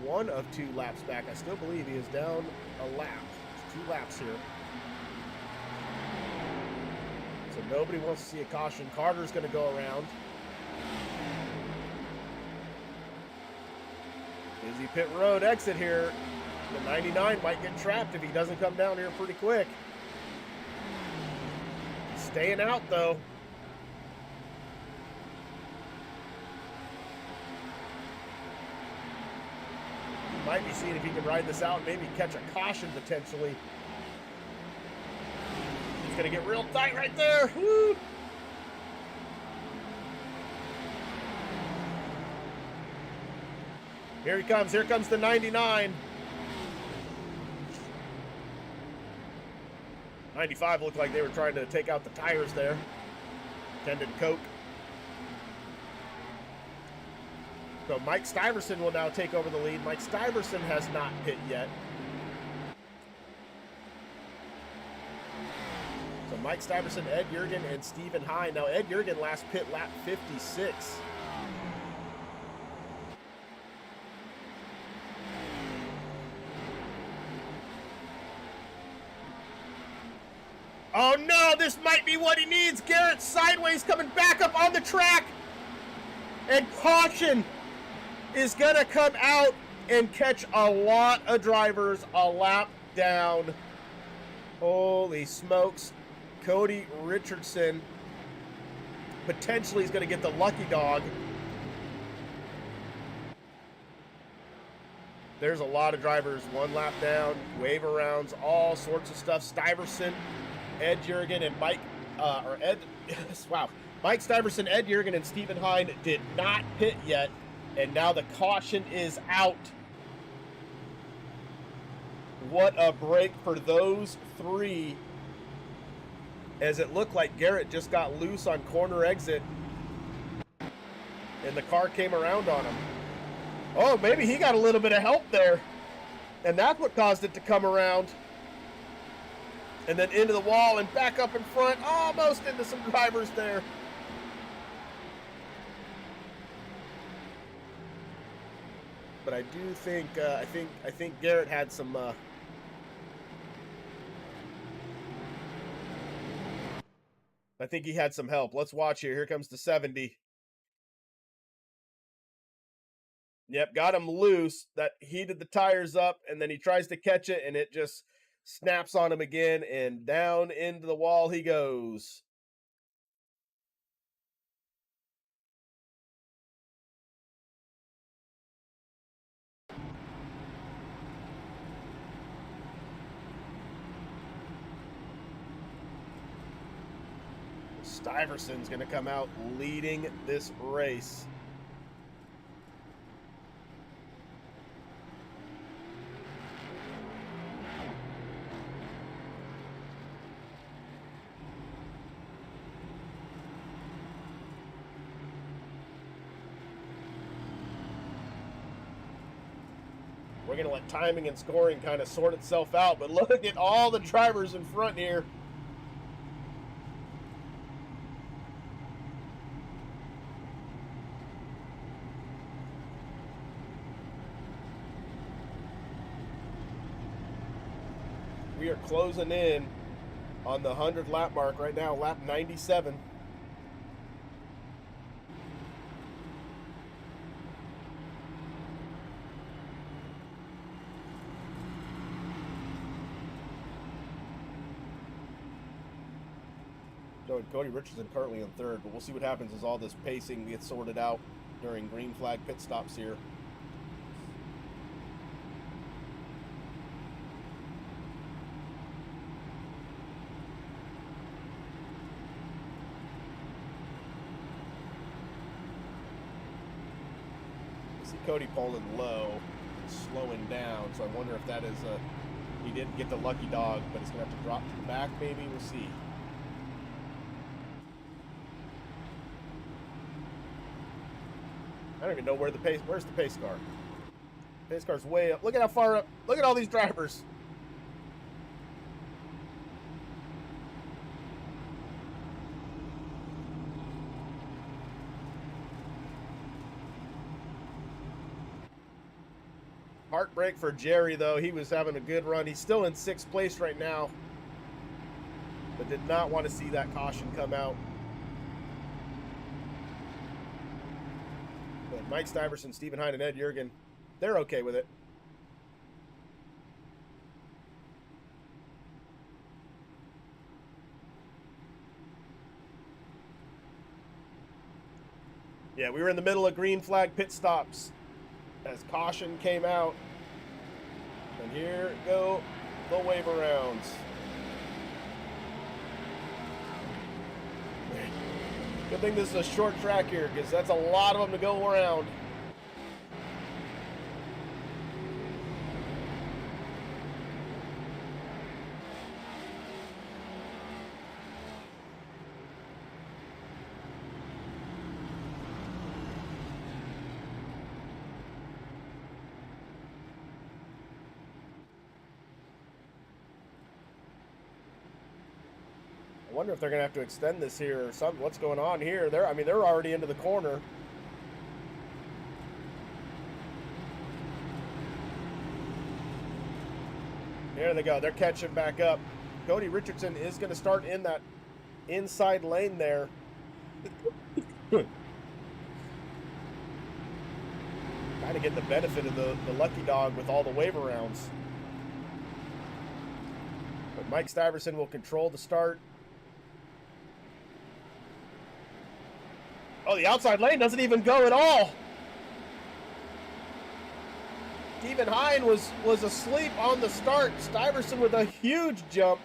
one of 2 laps back. I still believe he is down a lap. It's 2 laps here. So nobody wants to see a caution. Carter's going to go around. Busy pit road exit here. The 99 might get trapped if he doesn't come down here pretty quick. He's staying out, though. Might be seeing if he can ride this out and maybe catch a caution potentially. He's going to get real tight right there. Woo! Here he comes. Here comes the 99. 95 looked like they were trying to take out the tires there. Tended Coke. So Mike Stiverson will now take over the lead. Mike Stiverson has not pit yet. So Mike Stiverson, Ed Yergin, and Stephen Hine. Now Ed Yergin last pit lap 56. Oh no, this might be what he needs. Garrett sideways coming back up on the track. And caution is going to come out and catch a lot of drivers a lap down. Holy smokes. Cody Richardson potentially is going to get the lucky dog. There's a lot of drivers. 1 lap down, wave arounds, all sorts of stuff. Stiverson, Ed Yergin, and Mike Stiverson, Ed Yergin, and Stephen Hine did not pit yet, and now the caution is out. what a break for those three, as it looked like Garrett just got loose on corner exit and the car came around on him. Oh, maybe he got a little bit of help there, and that's what caused it to come around. And then into the wall and back up in front, almost into some drivers there. But I do think I think Garrett had some I think he had some help. Let's watch here. Here comes the 70. Yep, got him loose. That heated the tires up, and then he tries to catch it, and it just snaps on him again, and down into the wall he goes. Stuyvesant's going to come out leading this race. We're going to let timing and scoring kind of sort itself out, but look at all the drivers in front here. We are closing in on the 100 lap mark right now, lap 97. Showing Cody Richardson currently in third, but we'll see what happens as all this pacing gets sorted out during green flag pit stops here. Cody pulling low, slowing down, so I wonder if that is he didn't get the lucky dog, but he's gonna have to drop to the back. Maybe we'll see. I don't even know where's the pace car. Pace car's way up. Look at how far up. Look at all these drivers. Heartbreak for Jerry, though. He was having a good run. He's still in 6th place right now, but did not want to see that caution come out. But Mike Stuyvesant, Stephen Hine, and Ed Jurgen, they're okay with it. Yeah, we were in the middle of green flag pit stops as caution came out. And here go the wave arounds. Good thing this is a short track here, because that's a lot of them to go around. I wonder if they're going to have to extend this here or something. What's going on here? They're already into the corner. There they go. They're catching back up. Cody Richardson is going to start in that inside lane there. Trying to get the benefit of the lucky dog with all the wave arounds. But Mike Stuyvesant will control the start. Oh, the outside lane doesn't even go at all. Stephen Hine was asleep on the start. Stuyvesant with a huge jump.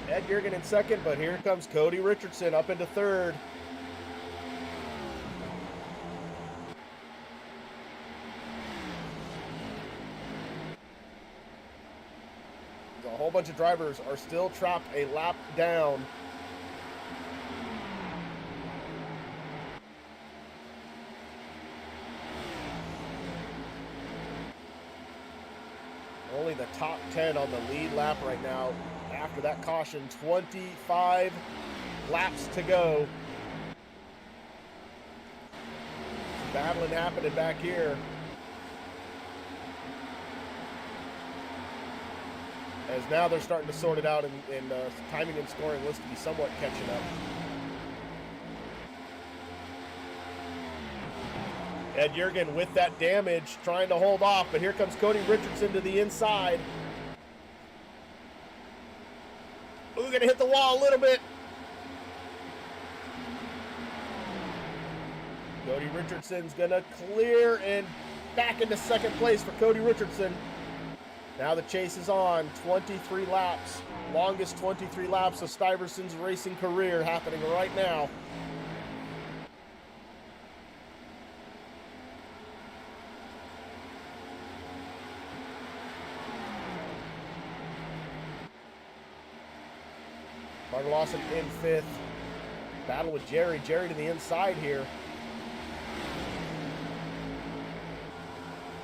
Ed Jurgen in second, but here comes Cody Richardson up into third. bunch of drivers are still trapped a lap down. Only the top 10 on the lead lap right now. After that caution, 25 laps to go. Battling happening back here. As now they're starting to sort it out, and timing and scoring looks to be somewhat catching up. Ed Jurgen with that damage, trying to hold off, but here comes Cody Richardson to the inside. Ooh, gonna hit the wall a little bit. Cody Richardson's gonna clear and back into second place for Cody Richardson. Now the chase is on, 23 laps. Longest 23 laps of Stuyvesant's racing career happening right now. Martin Lawson in fifth. Battle with Jerry. Jerry to the inside here.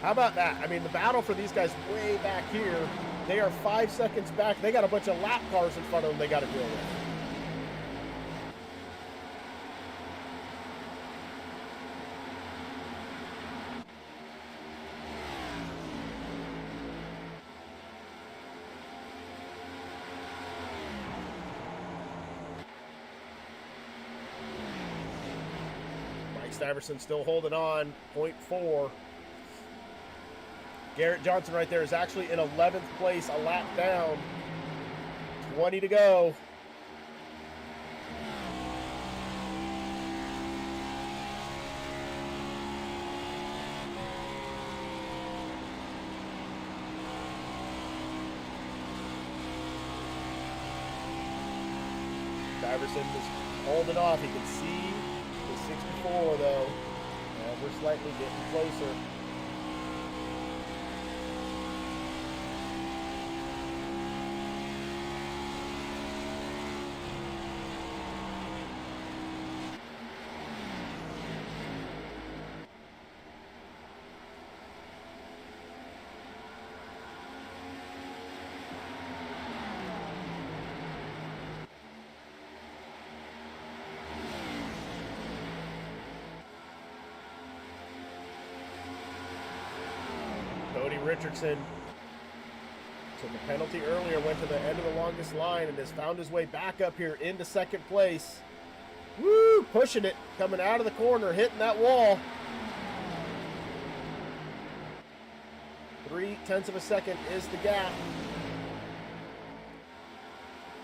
How about that? I mean, the battle for these guys way back here. They are 5 seconds back. They got a bunch of lap cars in front of them they got to deal with. Mike Stuyvesant still holding on, 0.4. Garrett Johnson right there is actually in 11th place, a lap down. 20 to go. Stuyvesant is holding off. He can see the 64 though. And we're slightly getting closer. Cody Richardson took a penalty earlier, went to the end of the longest line, and has found his way back up here into second place. Woo! Pushing it, coming out of the corner, hitting that wall. 0.3 of a second is the gap.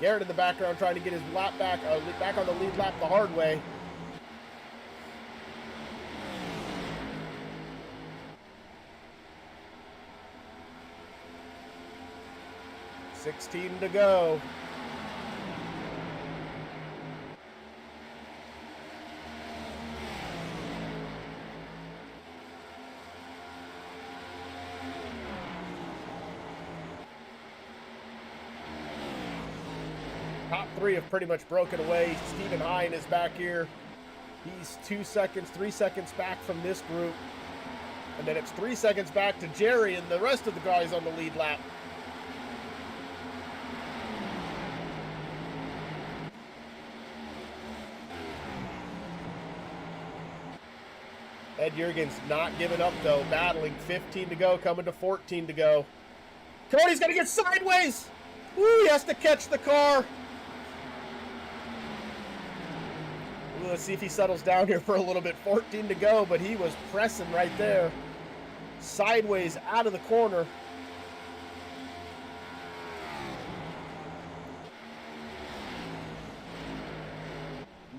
Garrett in the background trying to get his lap back on the lead lap the hard way. $16 to go. Top three have pretty much broken away. Stephen Hine is back here. He's 2 seconds, 3 seconds back from this group. And then it's 3 seconds back to Jerry and the rest of the guys on the lead lap. Ed Jurgen's not giving up though, battling. 15 to go, coming to 14 to go. Cody's gonna get sideways. Woo, he has to catch the car. Ooh, let's see if he settles down here for a little bit. 14 to go, but he was pressing right there. Sideways out of the corner.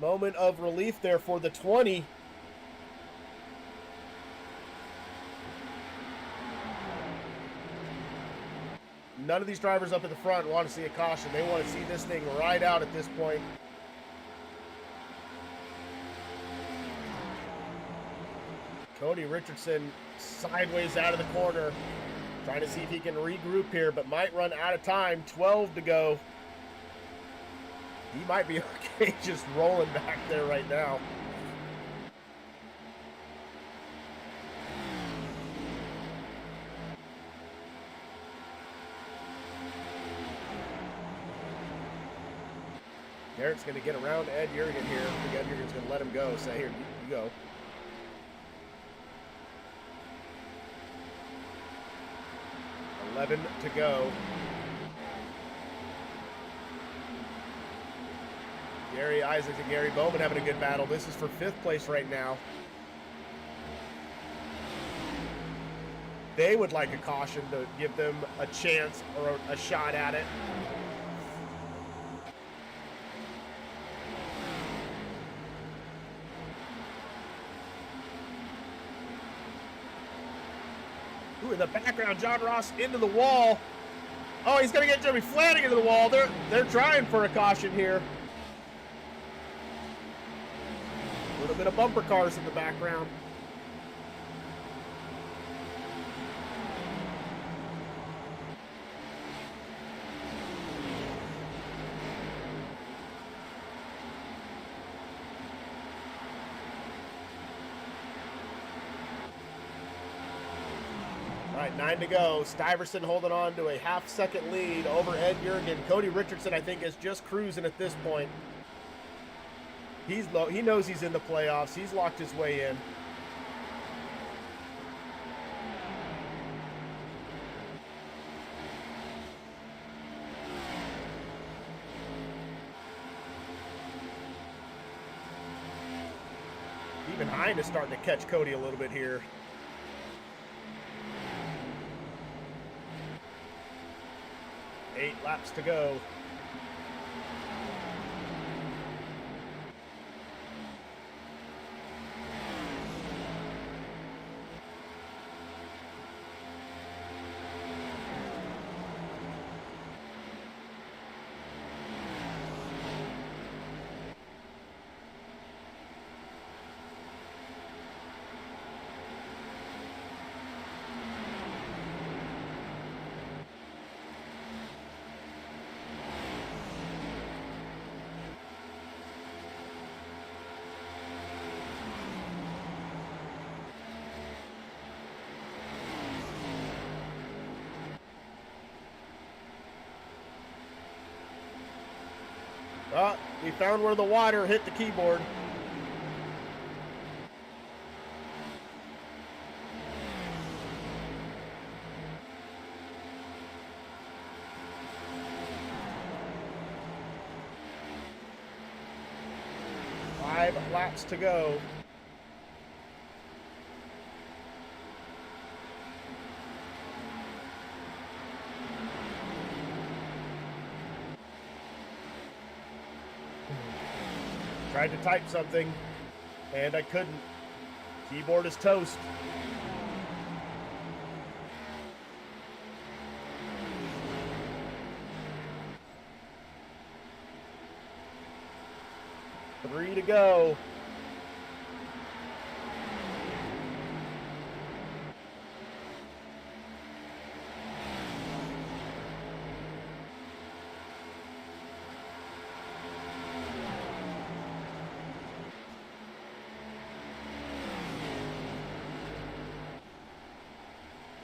Moment of relief there for the 20. None of these drivers up at the front want to see a caution. They want to see this thing right out at this point. Cody Richardson sideways out of the corner. Trying to see if he can regroup here, but might run out of time. 12 to go. He might be okay just rolling back there right now. Garrett's going to get around Ed Jurgen here. I think Ed Jurgen's going to let him go. Say, here, you go. $11 to go. Gary Isaacs and Gary Bowman having a good battle. This is for 5th place right now. They would like a caution to give them a chance or a shot at it. Ooh, in the background, John Ross into the wall. Oh, he's going to get Jeremy Flanagan into the wall. They're trying for a caution here. A little bit of bumper cars in the background. All right, 9 to go. Stuyvesant holding on to a half-second lead over Ed Jurgen. Cody Richardson, I think, is just cruising at this point. He's low. He knows he's in the playoffs. He's locked his way in. Even Hind is starting to catch Cody a little bit here. Eight laps to go. We found where the water hit the keyboard. Five laps to go. Tried to type something, and I couldn't. Keyboard is toast. Three to go.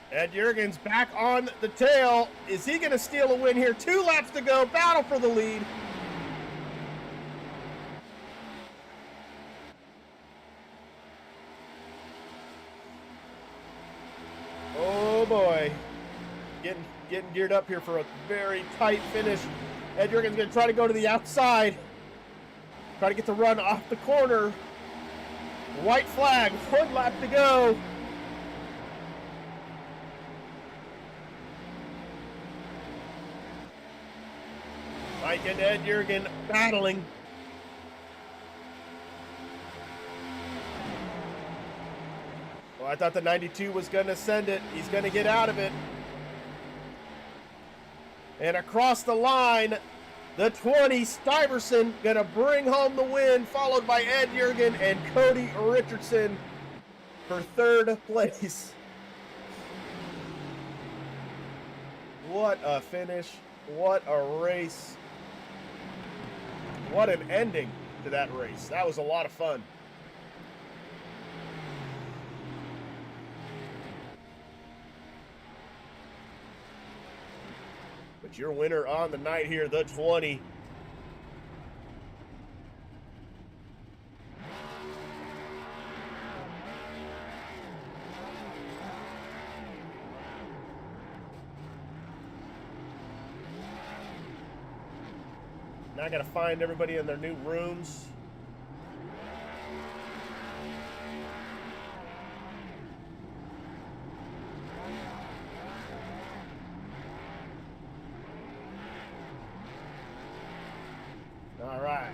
Ed Jurgen's back on the tail. Is he going to steal a win here? 2 laps to go. Battle for the lead. Oh boy. Getting geared up here for a very tight finish. Ed Jurgen's going to try to go to the outside. Try to get the run off the corner. White flag. 1 lap to go. Mike and Ed Jurgen battling. Well, I thought the 92 was going to send it. He's going to get out of it. And across the line, the 20, Stuyvesant, going to bring home the win, followed by Ed Jurgen and Cody Richardson for 3rd place. What a finish. What a race. What an ending to that race. That was a lot of fun. But your winner on the night here, the 20. Now I gotta find everybody in their new rooms. All right.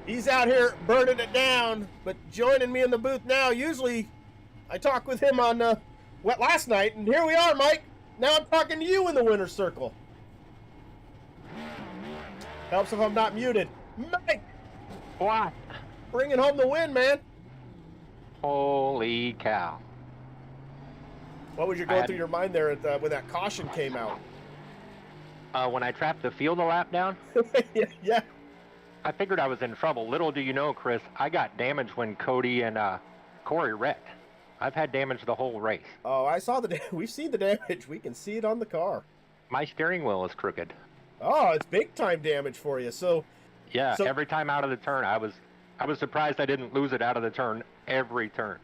He's out here burning it down, but joining me in the booth now. Usually I talk with him on last night, and here we are, Mike. Now I'm talking to you in the winner's circle. Helps if I'm not muted. Mike! What? Bringing home the win, man. Holy cow. What was going through your mind there when that caution came out? When I trapped the field a lap down, yeah. I figured I was in trouble. Little do you know, Chris, I got damaged when Cody and Corey wrecked. I've had damage the whole race. Oh, I saw we've seen the damage. We can see it on the car. My steering wheel is crooked. Oh, it's big time damage for you. So yeah, every time out of the turn, I was surprised I didn't lose it out of the turn every turn.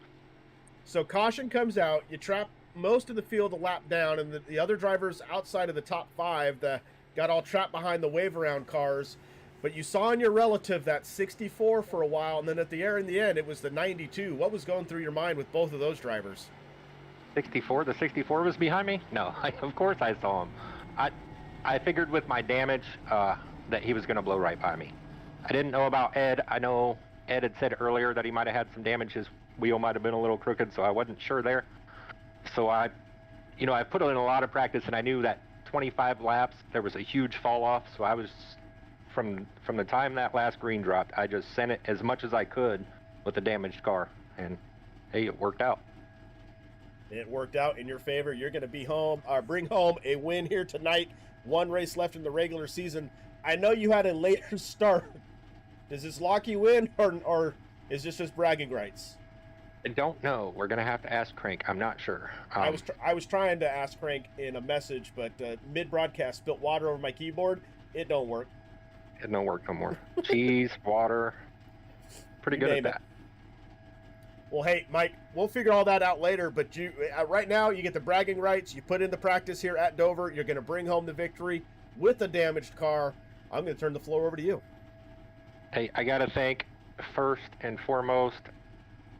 So caution comes out, you trap most of the field a lap down, and the other drivers outside of the top 5 that got all trapped behind the wave around cars. But you saw in your relative that 64 for a while, and then at the end, it was the 92. What was going through your mind with both of those drivers? 64? The 64 was behind me? No, of course I saw him. I figured with my damage that he was going to blow right by me. I didn't know about Ed. I know Ed had said earlier that he might have had some damage. His wheel might have been a little crooked, so I wasn't sure there. So I put in a lot of practice, and I knew that 25 laps, there was a huge fall off. So I was, from the time that last green dropped, I just sent it as much as I could with the damaged car. And hey, it worked out. It worked out in your favor. You're going to bring home a win here tonight. One race left in the regular season. I know you had a later start. Does this lock you in, or is this just bragging rights? I don't know. We're going to have to ask Crank. I'm not sure. I was trying to ask Crank in a message, but mid-broadcast spilt water over my keyboard. It don't work. It don't work no more. Cheese, water. Pretty good at that. Well, hey, Mike, we'll figure all that out later, but you right now you get the bragging rights. You put in the practice here at Dover. You're going to bring home the victory with a damaged car. I'm going to turn the floor over to you. Hey, I got to thank first and foremost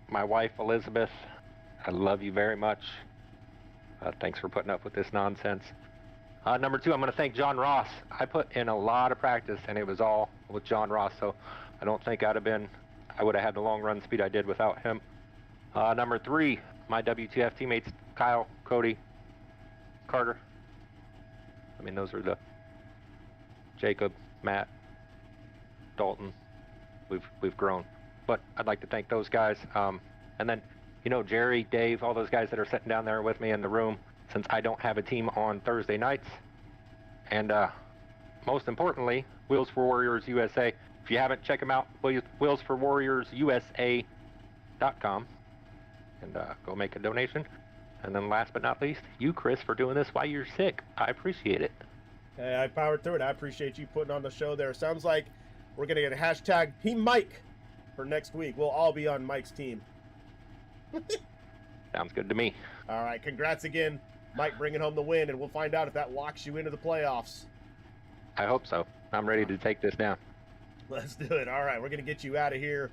my wife, Elizabeth. I love you very much. Thanks for putting up with this nonsense. Number 2, I'm going to thank John Ross. I put in a lot of practice, and it was all with John Ross, so I don't think I would have had the long run speed I did without him. Number 3, my WTF teammates, Kyle, Cody, Carter. I mean, those are the Jacob, Matt, Dalton. We've grown. But I'd like to thank those guys. And then, Jerry, Dave, all those guys that are sitting down there with me in the room, since I don't have a team on Thursday nights. And most importantly, Wheels for Warriors USA. If you haven't, check them out, wheelsforwarriorsusa.com, and go make a donation. And then last but not least, you, Chris, for doing this while you're sick. I appreciate it. Hey, I powered through it. I appreciate you putting on the show there. Sounds like we're going to get a hashtag Team Mike for next week. We'll all be on Mike's team. Sounds good to me. All right, congrats again, Mike, bringing home the win, and we'll find out if that locks you into the playoffs. I hope so. I'm ready to take this down. Let's do it. All right, we're going to get you out of here.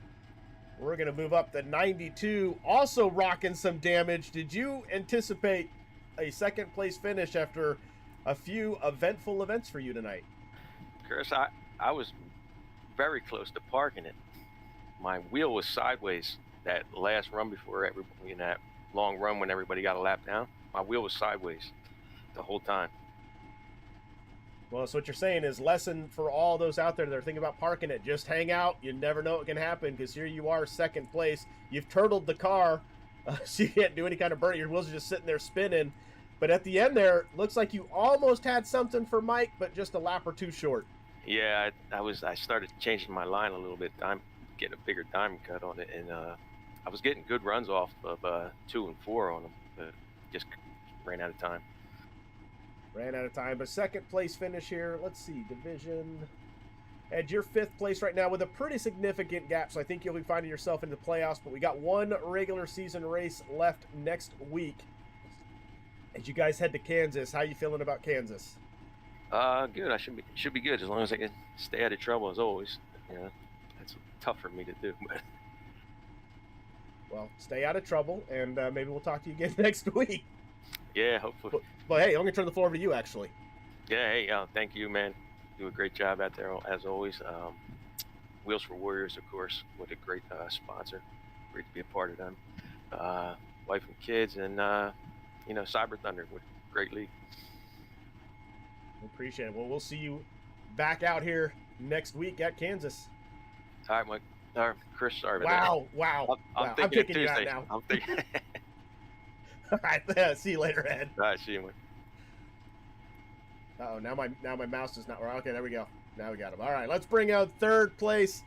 We're going to move up to 92, also rocking some damage. Did you anticipate a second place finish after a few eventful events for you tonight? Chris, I was very close to parking it. My wheel was sideways that last run before everybody, that long run when everybody got a lap down. My wheel was sideways the whole time. Well, so what you're saying is lesson for all those out there that are thinking about parking it. Just hang out. You never know what can happen, because here you are, second place. You've turtled the car, so you can't do any kind of burn. Your wheels are just sitting there spinning. But at the end there, looks like you almost had something for Mike, but just a lap or two short. Yeah, I started changing my line a little bit, getting a bigger diamond cut on it, and I was getting good runs off of 2 and 4 on them, but just ran out of time. Ran out of time, but second place finish here. Let's see, division. Ed, you're fifth place right now with a pretty significant gap, so I think you'll be finding yourself in the playoffs, but we got one regular season race left next week. As you guys head to Kansas, how you feeling about Kansas? Good. I should be good as long as I can stay out of trouble as always. Yeah, that's tough for me to do, but well, stay out of trouble, and maybe we'll talk to you again next week. Yeah, hopefully. But hey, I'm gonna turn the floor over to you, actually. Yeah. Hey, thank you, man. Do a great job out there as always. Wheels for Warriors, of course. What a great sponsor. Great to be a part of them. Wife and kids, and Cyber Thunder. What a great league. Appreciate it. Well, we'll see you back out here next week at Kansas. All right, Mike. Chris, sorry about that. Wow. I'm kicking Tuesday. you out now. I'm thinking. All right, see you later, Ed. All right, see you, Mike. Oh, now my mouse is not. Okay, there we go. Now we got him. All right, let's bring out third place.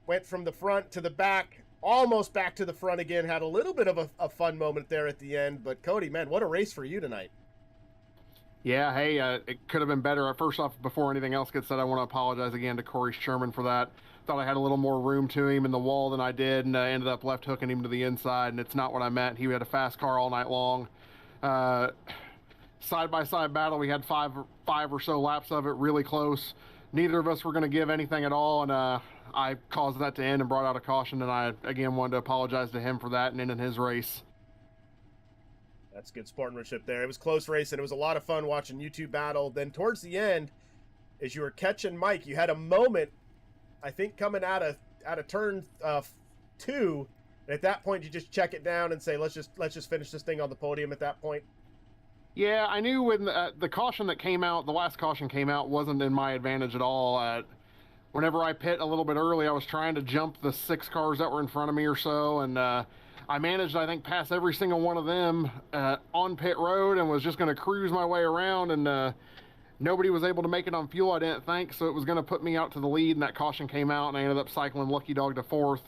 Went from the front to the back, almost back to the front again. Had a little bit of a fun moment there at the end. But Cody, man, what a race for you tonight. Yeah, hey, it could have been better. First off, before anything else gets said, I want to apologize again to Corey Sherman for that. Thought I had a little more room to him in the wall than I did, and I ended up left hooking him to the inside, and it's not what I meant. He had a fast car all night long. Side-by-side battle, we had five or so laps of it, really close. Neither of us were going to give anything at all, and I caused that to end and brought out a caution, and I, again, wanted to apologize to him for that and ending his race. That's good sportsmanship there. It was close race, and it was a lot of fun watching you two battle. Then towards the end, as you were catching Mike, you had a moment, I think, coming out of turn 2. And at that point, you just check it down and say, let's just finish this thing on the podium at that point. Yeah, I knew when the caution that came out, the last caution came out, wasn't in my advantage at all. Whenever I pit a little bit early, I was trying to jump the 6 cars that were in front of me or so, and I managed, I think, pass every single one of them on pit road and was just going to cruise my way around, and nobody was able to make it on fuel, I didn't think, so it was going to put me out to the lead, and that caution came out, and I ended up cycling Lucky Dog to 4th.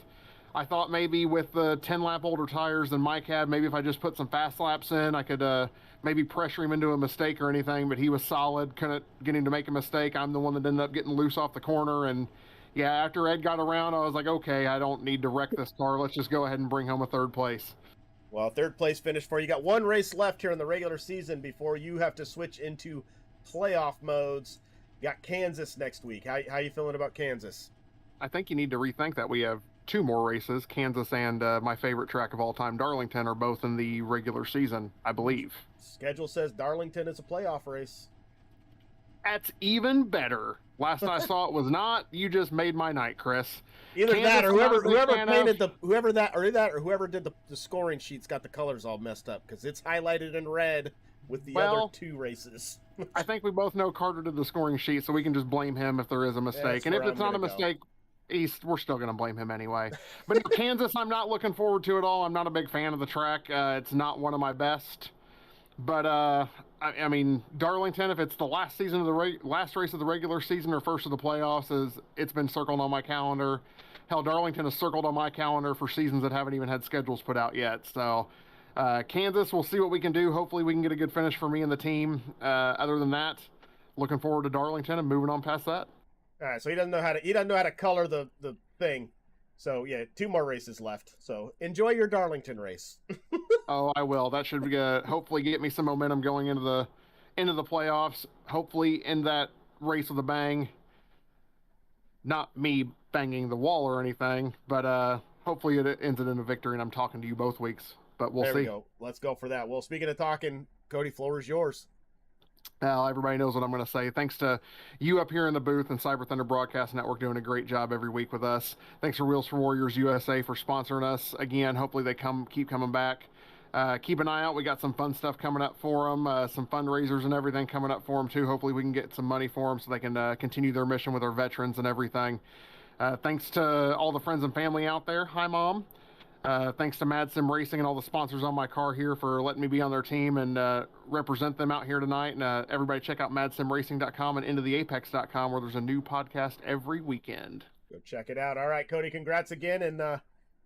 I thought maybe with the 10-lap older tires than Mike had, maybe if I just put some fast laps in, I could maybe pressure him into a mistake or anything, but he was solid, couldn't get him to make a mistake. I'm the one that ended up getting loose off the corner, and yeah, after Ed got around, I was like, okay, I don't need to wreck this car. Let's just go ahead and bring home a 3rd place. Well, 3rd place finish for you. You got one race left here in the regular season before you have to switch into playoff modes. You got Kansas next week. How you feeling about Kansas? I think you need to rethink that. We have 2 more races. Kansas and my favorite track of all time, Darlington, are both in the regular season, I believe. Schedule says Darlington is a playoff race. That's even better. Last I saw it was not. You just made my night, Chris. Either Kansas, that or whoever did the scoring sheets got the colors all messed up because it's highlighted in red with the other 2 races. I think we both know Carter did the scoring sheet, so we can just blame him if there is a mistake. And if it's not a mistake, we're still going to blame him anyway. But Kansas, I'm not looking forward to at all. I'm not a big fan of the track. It's not one of my best. But I mean, Darlington, if it's the last season of last race of the regular season or first of the playoffs, it's been circled on my calendar. Hell, Darlington is circled on my calendar for seasons that haven't even had schedules put out yet. So Kansas, we'll see what we can do. Hopefully we can get a good finish for me and the team. Other than that, looking forward to Darlington and moving on past that. All right, so he doesn't know how to color the thing. So yeah, 2 more races left. So enjoy your Darlington race. Oh, I will. That should hopefully get me some momentum going into the playoffs. Hopefully in that race with a bang. Not me banging the wall or anything, but hopefully it ends in a victory. And I'm talking to you both weeks, but we'll see. There we go. Let's go for that. Well, speaking of talking, Cody, floor is yours. Everybody knows what I'm going to say. Thanks to you up here in the booth and Cyber Thunder Broadcast Network doing a great job every week with us. Thanks to Wheels for Warriors USA for sponsoring us. Again, hopefully they keep coming back. Keep an eye out. We got some fun stuff coming up for them, some fundraisers and everything coming up for them too. Hopefully we can get some money for them so they can continue their mission with our veterans and everything. Thanks to all the friends and family out there. Hi, Mom. Thanks to Mad Sim Racing and all the sponsors on my car here for letting me be on their team and represent them out here tonight. And everybody check out madsimracing.com and intotheapex.com, where there's a new podcast every weekend. Go check it out. All right, Cody, congrats again. And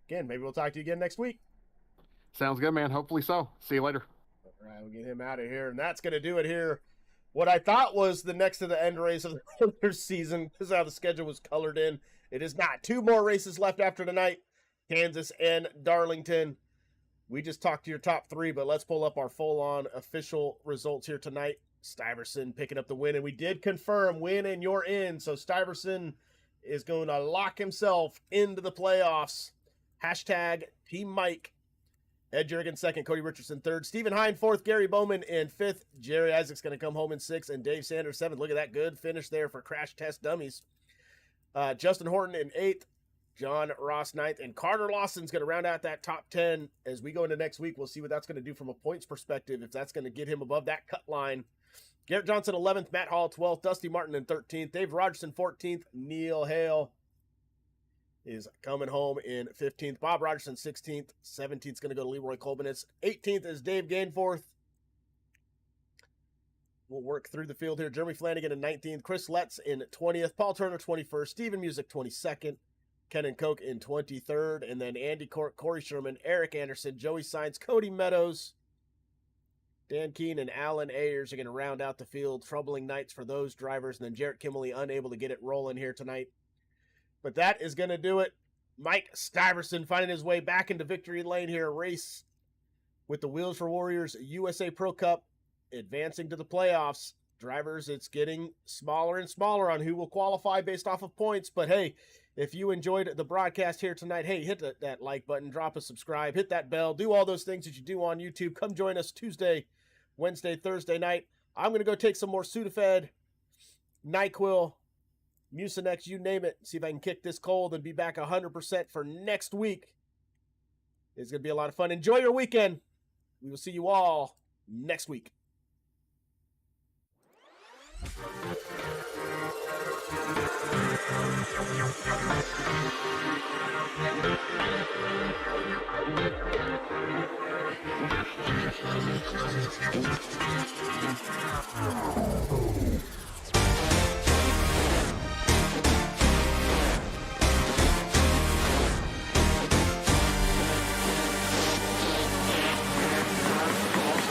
again, maybe we'll talk to you again next week. Sounds good, man. Hopefully so. See you later. All right, we'll get him out of here. And that's going to do it here. What I thought was the next to the end race of the regular season, this is how the schedule was colored in. It is not. 2 more races left after tonight, Kansas and Darlington. We just talked to your top 3, but let's pull up our full-on official results here tonight. Stuyvesant picking up the win, and we did confirm win and you're in. So Stuyvesant is going to lock himself into the playoffs. Hashtag Team Mike. Ed Jurgen 2nd, Cody Richardson 3rd, Stephen Hine 4th, Gary Bowman in 5th, Jerry Isaac's going to come home in 6th, and Dave Sanders 7th. Look at that good finish there for Crash Test Dummies. Justin Horton in 8th, John Ross 9th, and Carter Lawson's going to round out that top 10. As we go into next week, we'll see what that's going to do from a points perspective, if that's going to get him above that cut line. Garrett Johnson 11th, Matt Hall 12th, Dusty Martin in 13th, Dave Rogerson 14th, Neil Hale is coming home in 15th. Bob Rogerson 16th. 17th is going to go to Leroy Kolbenitz. 18th is Dave Gainforth. We'll work through the field here. Jeremy Flanagan in 19th. Chris Letts in 20th. Paul Turner 21st. Stephen Music 22nd. Kenan Koch in 23rd. And then Andy Cork, Corey Sherman, Eric Anderson, Joey Sainz, Cody Meadows, Dan Keene, and Alan Ayers are going to round out the field. Troubling nights for those drivers. And then Jarrett Kimberly unable to get it rolling here tonight. But that is going to do it. Mike Stuyvesant finding his way back into victory lane here. Race with the Wheels for Warriors USA Pro Cup advancing to the playoffs. Drivers, it's getting smaller and smaller on who will qualify based off of points. But hey, if you enjoyed the broadcast here tonight, hey, hit that like button, drop a subscribe, hit that bell, do all those things that you do on YouTube. Come join us Tuesday, Wednesday, Thursday night. I'm going to go take some more Sudafed, NyQuil, Mucinex, you name it. See if I can kick this cold and be back 100% for next week. It's going to be a lot of fun. Enjoy your weekend. We will see you all next week.